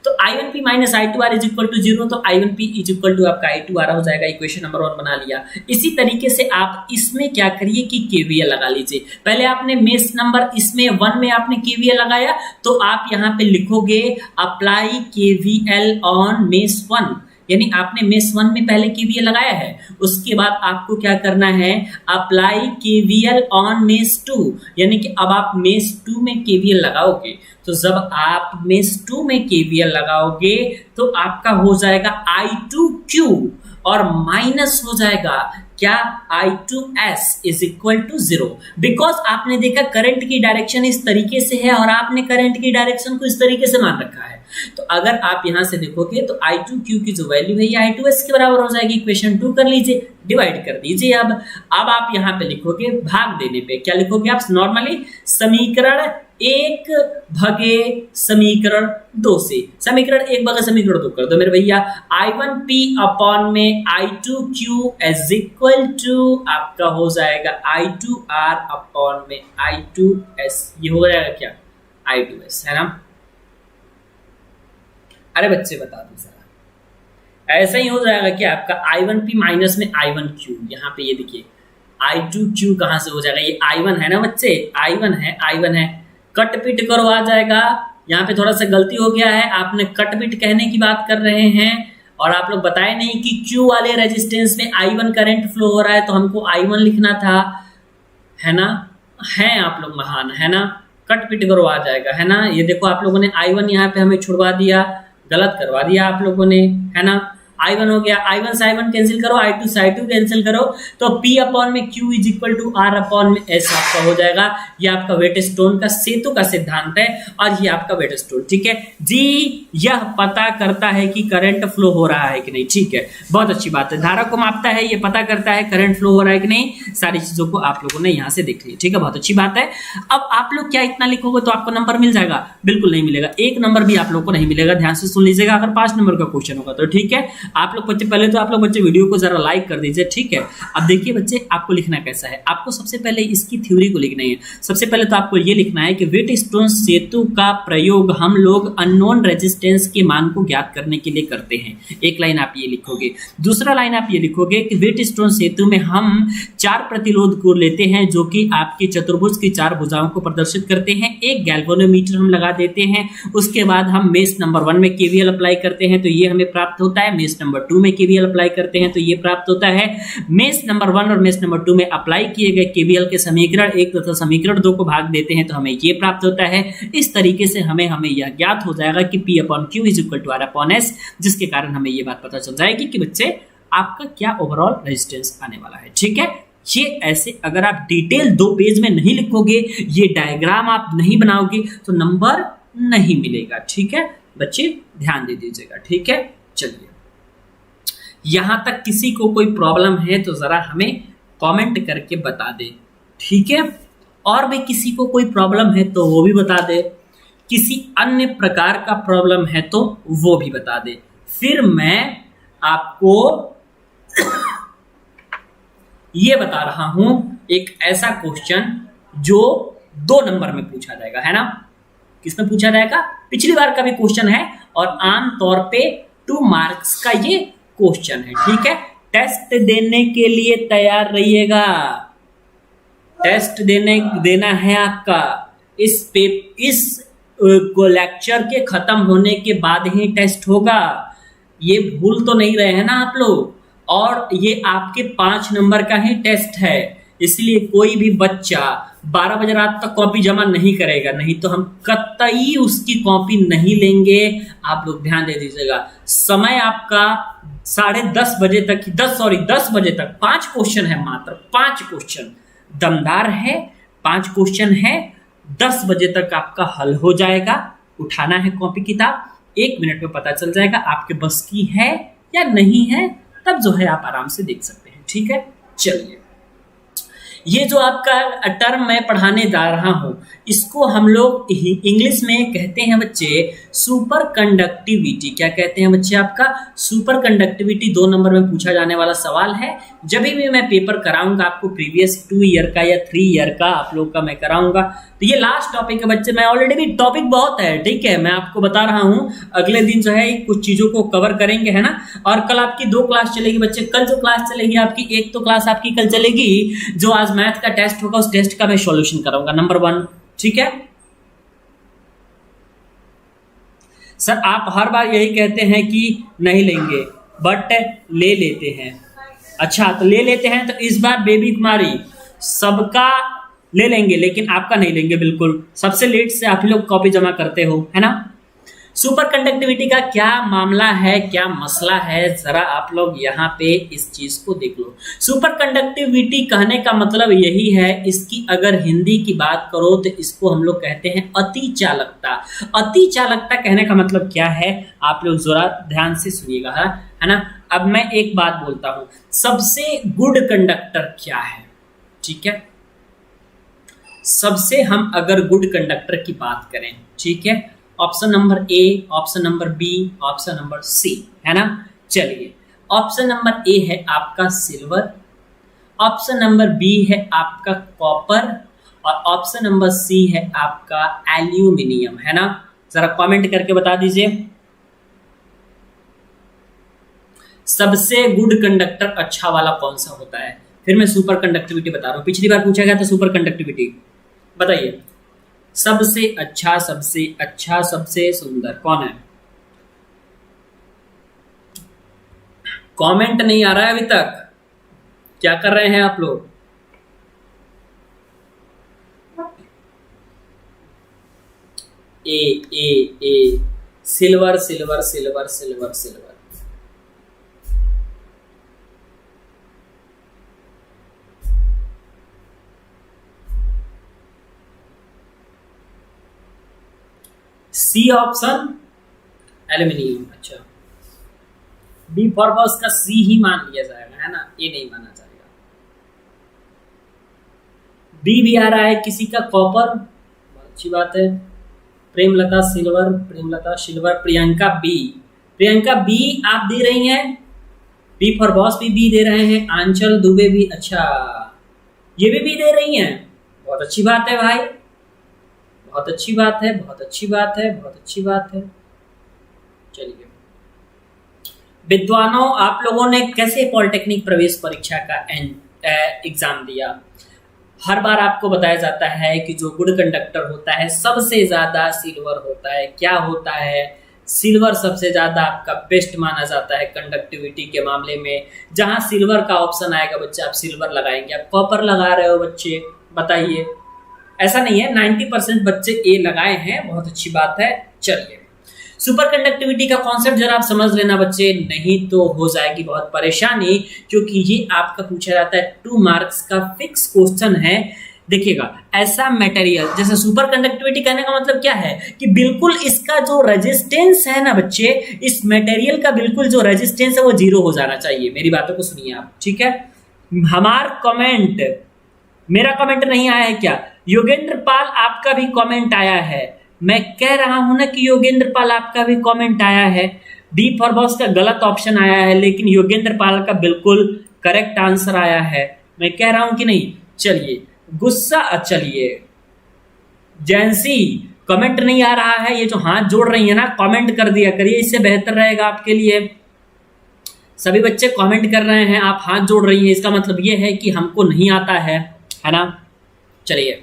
तो I1P minus I2R is equal to 0, तो I1P इज इक्वल टू आपका I2R हो जाएगा। इक्वेशन नंबर 1 बना लिया। इसी तरीके से आप इसमें क्या करिए कि केवीएल लगा लीजिए। पहले आपने मेश नंबर इसमें 1 में आपने केवीएल लगाया, तो आप यहाँ पे लिखोगे अप्लाई केवीएल ऑन मेश 1, यानी आपने मेश 1 में पहले केवीएल लगाया है। उसके बाद आपको क्या करना है, अप्लाई केवीएल ऑन मेश 2, यानी कि अब आप मेश 2 में केवीएल लगाओगे। तो जब आप मेश 2 में केवीएल लगाओगे तो आपका हो जाएगा I2Q और माइनस हो जाएगा क्या, I2S is equal to 0। Because आपने देखा करंट की डायरेक्शन इस तरीके से है और आपने करंट की डायरेक्शन को इस तरीके से मान रखा है। तो अगर आप यहां से देखोगे तो I2Q की जो वैल्यू है ये I2S के बराबर हो जाएगी। इक्वेशन 2 कर लीजिए, डिवाइड कर दीजिए। अब आप यहाँ पे लिखोगे भाग देने पे क्या लिखोगे आप, नॉर्मली समीकरण 1 भगे समीकरण 2 से, समीकरण 1 भगे समीकरण 2 कर दो मेरे भैया। I1P अपॉन में I2Q इज इक्वल टू आपका हो जाएगा I2R अपॉन में I2S, ये हो जाएगा क्या, I2S, है ना। अरे बच्चे बता दो जरा, ऐसा ही हो जाएगा क्या आपका I1P माइनस में I1Q। यहाँ पे ये देखिए I2Q कहां से हो जाएगा, ये I1 है ना बच्चे, I1 है, कट पिट करो आ जाएगा। यहाँ पे थोड़ा सा गलती हो गया है, आपने कट पिट कहने की बात कर रहे हैं और आप लोग बताए नहीं कि Q वाले रेजिस्टेंस में I1 करंट फ्लो हो रहा है, तो हमको I1 लिखना था, है ना। है आप लोग महान, है ना। कट पिट करो आ जाएगा, है ना। ये देखो आप लोगों ने I1 यहाँ पे हमें छुड़वा दिया, गलत करवा दिया आप लोगों ने, है ना। I1 हो गया, I1 से I1 कैंसिल करो, I2 से I2 कैंसिल करो, तो P अपॉन में Q is equal to R upon में S आपका हो जाएगा। ये आपका वेटस्टोन का सेतु का सिद्धांत है और ये आपका वेटस्टोन, ठीक है जी। यह पता करता है कि करंट फ्लो हो रहा है कि नहीं, ठीक है, बहुत अच्छी बात है। धारा को मापता है, ये पता करता है करंट फ्लो हो रहा है कि नहीं, सारी चीजों को आप लोगों ने यहाँ से देख लिया, ठीक है, बहुत अच्छी बात है। अब आप लोग क्या इतना लिखोगे तो आपको नंबर मिल जाएगा? बिल्कुल नहीं मिलेगा, एक नंबर भी आप लोग को नहीं मिलेगा। ध्यान से सुन लीजिएगा, अगर 5 नंबर का क्वेश्चन होगा तो, ठीक है। आप लोग बच्चे पहले तो आप लोग बच्चे वीडियो को जरा लाइक कर दीजिए, ठीक है। अब देखिए बच्चे, आपको लिखना कैसा है, आपको सबसे पहले इसकी थ्योरी को लिखना है। सबसे पहले तो आपको ये लिखना है कि व्हीटस्टोन सेतु का प्रयोग हम लोग अननोन रेजिस्टेंस के मान को ज्ञात करने के लिए करते हैं। एक लाइन आप ये लिखोगे। दूसरा लाइन आप ये लिखोगे कि व्हीटस्टोन सेतु में हम 4 प्रतिरोध को लेते हैं जो कि आपकी चतुर्भुज की 4 भुजाओं को प्रदर्शित करते हैं। एक गैल्वेनोमीटर हम लगा देते हैं, उसके बाद हम मेष नंबर 1 में केवीएल अप्लाई करते हैं तो ये हमें प्राप्त होता है। मेष नंबर 2 में केवीएल अप्लाई करते हैं तो ये प्राप्त होता है। मेष नंबर 1 और मेष नंबर 2 में अप्लाई किए गए केवीएल के समीकरण 1 तथा समीकरण 2 को भाग देते हैं तो हमें ये प्राप्त होता है। इस तरीके से हमें यह ज्ञात हो जाएगा कि P upon Q is equal to R upon S, जिसके कारण हमें ये बात पता चल जाएगी कि बच्चे आपका क्या ओवरऑल रेजिस्टेंस आने वाला है, ठीक है। ये ऐसे अगर आप डिटेल 2 पेज में नहीं लिखोगे, ये डायग्राम आप नहीं बनाओगे तो नंबर नहीं मिलेगा, ठीक है बच्चे, ध्यान दे दीजिएगा, ठीक है। चलिए, यहां तक किसी को कोई प्रॉब्लम है तो जरा हमें कमेंट करके बता दे, ठीक है। और भी किसी को कोई प्रॉब्लम है तो वो भी बता दे, किसी अन्य प्रकार का प्रॉब्लम है तो वो भी बता दे। फिर मैं आपको ये बता रहा हूं एक ऐसा क्वेश्चन जो 2 नंबर में पूछा जाएगा, है ना। किसमें पूछा जाएगा? पिछली बार का भी क्वेश्चन है और आमतौर पे 2 मार्क्स का ये क्वेश्चन है, ठीक है। टेस्ट देने के लिए तैयार रहिएगा, टेस्ट देना है आपका। इस लेक्चर के खत्म होने के बाद ही टेस्ट होगा, ये भूल तो नहीं रहे हैं ना आप लोग। और ये आपके 5 नंबर का ही टेस्ट है, इसलिए कोई भी बच्चा 12 बजे रात तक कॉपी जमा नहीं करेगा, नहीं तो हम कतई उसकी कॉपी नहीं लेंगे। आप लोग ध्यान दे दीजिएगा, समय आपका 10:30 बजे तक, 10 बजे तक 5 क्वेश्चन है, मात्र 5 क्वेश्चन दमदार है, 5 क्वेश्चन है। 10 बजे तक आपका हल हो जाएगा। उठाना है कॉपी किताब, 1 मिनट में पता चल जाएगा आपके बस की है या नहीं है, तब जो है आप आराम से देख सकते हैं, ठीक है। चलिए, ये जो आपका टर्म मैं पढ़ाने जा रहा हूं, इसको हम लोग इंग्लिश में कहते हैं बच्चे सुपर कंडक्टिविटी। क्या कहते हैं बच्चे? आपका सुपर कंडक्टिविटी 2 नंबर में पूछा जाने वाला सवाल है। जब भी मैं पेपर कराऊंगा आपको प्रीवियस 2 ईयर का या 3 ईयर का आप लोग का मैं कराऊंगा, तो ये लास्ट टॉपिक है बच्चे। मैं ऑलरेडी भी टॉपिक बहुत है, ठीक है, मैं आपको बता रहा हूं। अगले दिन जो है कुछ चीजों को कवर करेंगे, है ना। और कल आपकी 2 क्लास चलेगी बच्चे। कल जो क्लास चलेगी आपकी, एक तो क्लास आपकी कल चलेगी जो आज मैथ का टेस्ट होगा, उस टेस्ट का मैं सॉल्यूशन कराऊंगा, नंबर 1, ठीक है। सर आप हर बार यही कहते हैं कि नहीं लेंगे, बट ले लेते हैं। अच्छा, तो ले लेते हैं, तो इस बार बेबी कुमारी सबका ले लेंगे लेकिन आपका नहीं लेंगे, बिल्कुल। सबसे लेट से आप लोग कॉपी जमा करते हो, है ना। सुपर कंडक्टिविटी का क्या मामला है, क्या मसला है, जरा आप लोग यहाँ पे इस चीज को देख लो। सुपर कंडक्टिविटी कहने का मतलब यही है, इसकी अगर हिंदी की बात करो तो इसको हम लोग कहते हैं अति चालकता। अति चालकता कहने का मतलब क्या है, आप लोग जरा ध्यान से सुनिएगा, है ना। अब मैं एक बात बोलता हूं, सबसे गुड कंडक्टर क्या है, ठीक है। सबसे हम अगर गुड कंडक्टर की बात करें, ठीक है, option number A, option number B, option number C, है ना। चलिए, ऑप्शन नंबर ए है आपका सिल्वर, ऑप्शन नंबर बी है आपका कॉपर और ऑप्शन नंबर सी है आपका एल्यूमिनियम, है ना। जरा कमेंट करके बता दीजिए सबसे गुड कंडक्टर अच्छा वाला कौन सा होता है। फिर मैं सुपर कंडक्टिविटी बता रहा हूं, पिछली बार पूछा गया था सुपर कंडक्टिविटी, बताइए सबसे अच्छा, सबसे अच्छा, सबसे सुंदर कौन है। कमेंट नहीं आ रहा है अभी तक, क्या कर रहे हैं आप लोग। A A A, silver silver silver silver silver, C option aluminium. अच्छा, बी फॉर बॉस का सी ही मान लिया जाएगा, है ना, ये नहीं माना जाएगा। बी भी आ रहा है किसी का कॉपर, अच्छी बात है। Premlata silver, Premlata silver, Priyanka B, Priyanka B आप दे रही हैं, बी फॉर बॉस भी बी दे रहे हैं, आंचल दुबे भी, अच्छा ये भी बी दे रही हैं, बहुत अच्छी बात है भाई, बहुत अच्छी बात है, बहुत अच्छी बात है, बहुत अच्छी बात है। चलिए विद्वानों, आप लोगों ने कैसे पॉलिटेक्निक प्रवेश परीक्षा का एग्जाम दिया? हर बार आपको बताया जाता है कि जो गुड कंडक्टर होता है सबसे ज्यादा सिल्वर होता है। क्या होता है? सिल्वर सबसे ज्यादा आपका बेस्ट माना जाता है कंडक्टिविटी के मामले में। जहां सिल्वर का ऑप्शन आएगा बच्चे आप सिल्वर लगाएंगे, आप कॉपर लगा रहे हो बच्चे, बताइए। ऐसा नहीं है, 90% बच्चे ए लगाए हैं, बहुत अच्छी बात है। चलिए सुपर कंडक्टिविटी का कॉन्सेप्ट जरा आप समझ लेना बच्चे, नहीं तो हो जाएगी बहुत परेशानी, क्योंकि ये आपका पूछा जाता है 2 मार्क्स का फिक्स क्वेश्चन है। देखिएगा, ऐसा मटेरियल, जैसे सुपर कंडक्टिविटी कहने का मतलब क्या है कि बिल्कुल इसका जो रेजिस्टेंस है ना बच्चे, इस मटेरियल का बिल्कुल जो रेजिस्टेंस है वो 0 हो जाना चाहिए। मेरी बातों को सुनिए आप, ठीक है। हमार कमेंट, मेरा कमेंट नहीं आया है क्या? योगेंद्र पाल आपका भी कमेंट आया है, मैं कह रहा हूं ना कि योगेंद्र पाल आपका भी कमेंट आया है। डी फॉर बॉस का गलत ऑप्शन आया है, लेकिन योगेंद्र पाल का बिल्कुल करेक्ट आंसर आया है, मैं कह रहा हूं कि नहीं। चलिए गुस्सा, चलिए जैंसी कमेंट नहीं आ रहा है, ये जो हाथ जोड़ रही है ना, कमेंट कर दिया करिए, इससे बेहतर रहेगा आपके लिए। सभी बच्चे कमेंट कर रहे हैं, आप हाथ जोड़ रही हैं, इसका मतलब ये है कि हमको नहीं आता है ना। चलिए,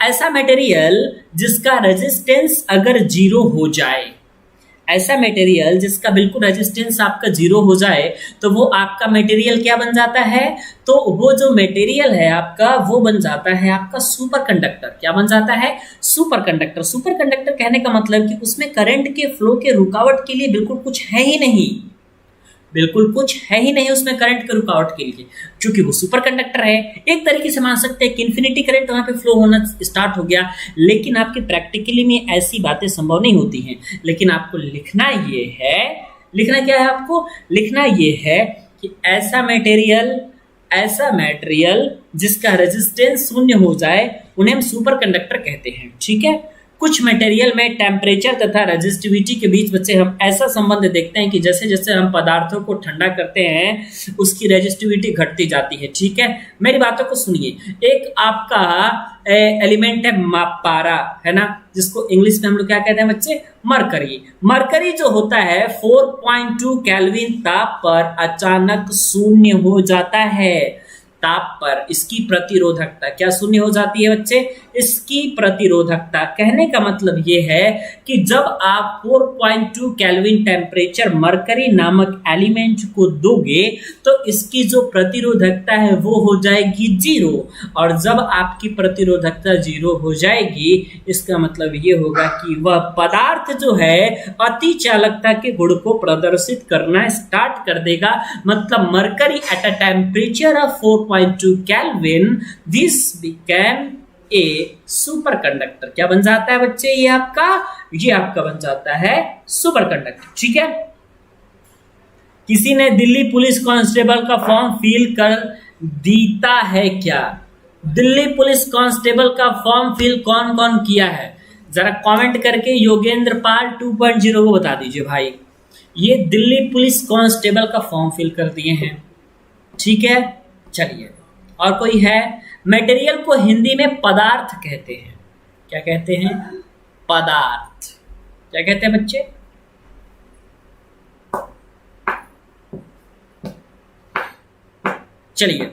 ऐसा मटेरियल जिसका रेजिस्टेंस अगर 0 हो जाए, ऐसा मटेरियल जिसका बिल्कुल रेजिस्टेंस आपका 0 हो जाए, तो वो आपका मटेरियल क्या बन जाता है? तो वो जो मटेरियल है आपका वो बन जाता है आपका सुपर कंडक्टर। क्या बन जाता है? Super conductor. सुपर कंडक्टर कहने का मतलब कि उसमें करंट के फ्लो के रुकावट के लिए बिल्कुल कुछ है ही नहीं, बिल्कुल कुछ है ही नहीं उसमें करंट के रुकावट के लिए, क्योंकि वो सुपर कंडक्टर है। एक तरीके से मान सकते हैं कि इन्फिनिटी करंट वहां पे फ्लो होना स्टार्ट हो गया, लेकिन आपके प्रैक्टिकली में ऐसी बातें संभव नहीं होती हैं। लेकिन आपको लिखना ये है, लिखना क्या है आपको? लिखना ये है कि ऐसा मटेरियल जिसका रेजिस्टेंस 0 हो जाए उन्हें हम सुपर कंडक्टर कहते हैं, ठीक है। कुछ मटेरियल में टेम्परेचर तथा रेजिस्टिविटी के बीच बच्चे हम ऐसा संबंध देखते हैं कि जैसे जैसे हम पदार्थों को ठंडा करते हैं उसकी रेजिस्टिविटी घटती जाती है, ठीक है। मेरी बातों को सुनिए, एक आपका एलिमेंट है पारा, है ना, जिसको इंग्लिश में हम लोग क्या कहते हैं बच्चे? मरकरी। मरकरी जो होता है 4.2 केल्विन ताप पर अचानक 0 हो जाता है। ताप पर इसकी प्रतिरोधकता क्या 0 हो जाती है बच्चे? इसकी प्रतिरोधकता। कहने का मतलब ये है कि जब आप 4.2 केल्विन टेम्परेचर मरकरी नामक एलिमेंट को दोगे तो इसकी जो प्रतिरोधकता है वो हो जाएगी 0, और जब आपकी प्रतिरोधकता 0 हो जाएगी इसका मतलब ये होगा कि वह पदार्थ जो है अति चालकता के गुण को प्रदर्शित करना स्टार्ट कर देगा। मतलब mercury at a temperature of 4.2 kelvin this became a super conductor. क्या बन जाता है बच्चे? ये आपका बन जाता है सुपर कंडक्टर, ठीक है। किसी ने दिल्ली पुलिस कांस्टेबल का फॉर्म फिल कर दीता है क्या? दिल्ली पुलिस कांस्टेबल का फॉर्म फिल कौन कौन किया है? जरा कमेंट करके योगेंद्र पाल 2.0 को बता दीजिए भाई। ये दिल्ली पुलिस कांस्टेबल का फॉर्म फिल कर दिए हैं, ठीक है। चलिए, और कोई है? मटेरियल को हिंदी में पदार्थ कहते हैं। क्या कहते हैं? पदार्थ। क्या कहते हैं बच्चे? चलिए,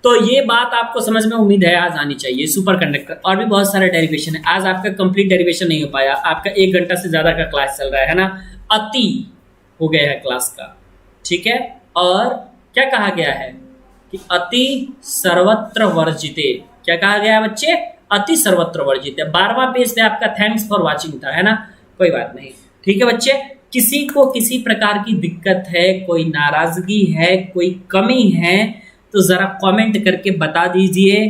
तो ये बात आपको समझ में उम्मीद है आज आनी चाहिए। सुपर कंडक्टर और भी बहुत सारे डेरिवेशन है। आज आपका कंप्लीट डेरिवेशन नहीं हो पाया, आपका 1 घंटा से ज्यादा का क्लास चल रहा है ना, अति हो गया है क्लास का, ठीक है। और क्या कहा गया है कि अति सर्वत्र वर्जिते। क्या कहा गया है बच्चे? अति सर्वत्र वर्जिते। 12वां पेज पे आपका थैंक्स फॉर वाचिंग था, है ना, कोई बात नहीं, ठीक है बच्चे। किसी को किसी प्रकार की दिक्कत है, कोई नाराजगी है, कोई कमी है, तो जरा कमेंट करके बता दीजिए,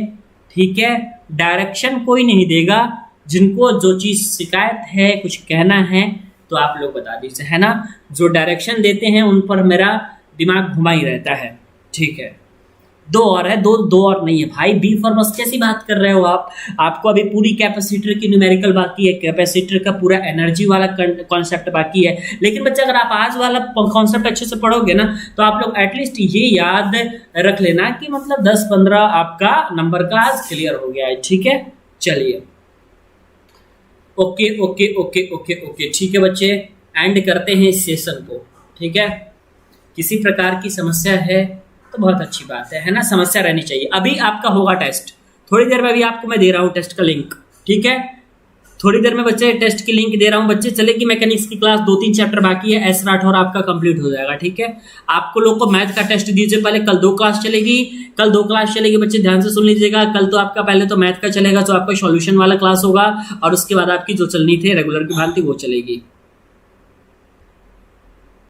ठीक है। डायरेक्शन कोई नहीं देगा, जिनको जो चीज़ शिकायत है, कुछ कहना है तो आप लोग बता दीजिए, है ना। जो डायरेक्शन देते हैं उन पर मेरा दिमाग घुमा ही रहता है, ठीक है। दो और है, दो और नहीं है भाई, बी फॉर बस कैसी बात कर रहे हो आप। आपको अभी पूरी कैपेसिटर की न्यूमेरिकल बाकी है, कैपेसिटर का पूरा एनर्जी वाला कॉन्सेप्ट बाकी है। लेकिन बच्चा अगर आप आज वाला कॉन्सेप्ट अच्छे से पढ़ोगे ना तो आप लोग एटलीस्ट ये याद रख लेना कि मतलब 10-15 आपका नंबर का आज क्लियर हो गया है, ठीक है। चलिए okay okay okay okay okay, ठीक है बच्चे, एंड करते हैं इस सेशन को, ठीक है। किसी प्रकार की समस्या है तो बहुत अच्छी बात है ना, समस्या रहनी चाहिए। अभी आपका होगा टेस्ट, थोड़ी देर में अभी आपको मैं दे रहा हूँ टेस्ट का लिंक, ठीक है। थोड़ी देर में बच्चे टेस्ट की लिंक दे रहा हूँ। बच्चे चलेगी मैकेनिक्स की क्लास, 2-3 चैप्टर बाकी है, एस राठौर आपका कंप्लीट हो जाएगा, ठीक है। आपको लोग को मैथ का टेस्ट दीजिए पहले, कल 2 क्लास चलेगी, कल 2 क्लास चलेगी बच्चे, ध्यान से सुन लीजिएगा। कल तो आपका पहले तो मैथ का चलेगा, जो आपका सॉल्यूशन वाला क्लास होगा, और उसके बाद आपकी जो चलनी थी रेगुलर की भांति वो चलेगी।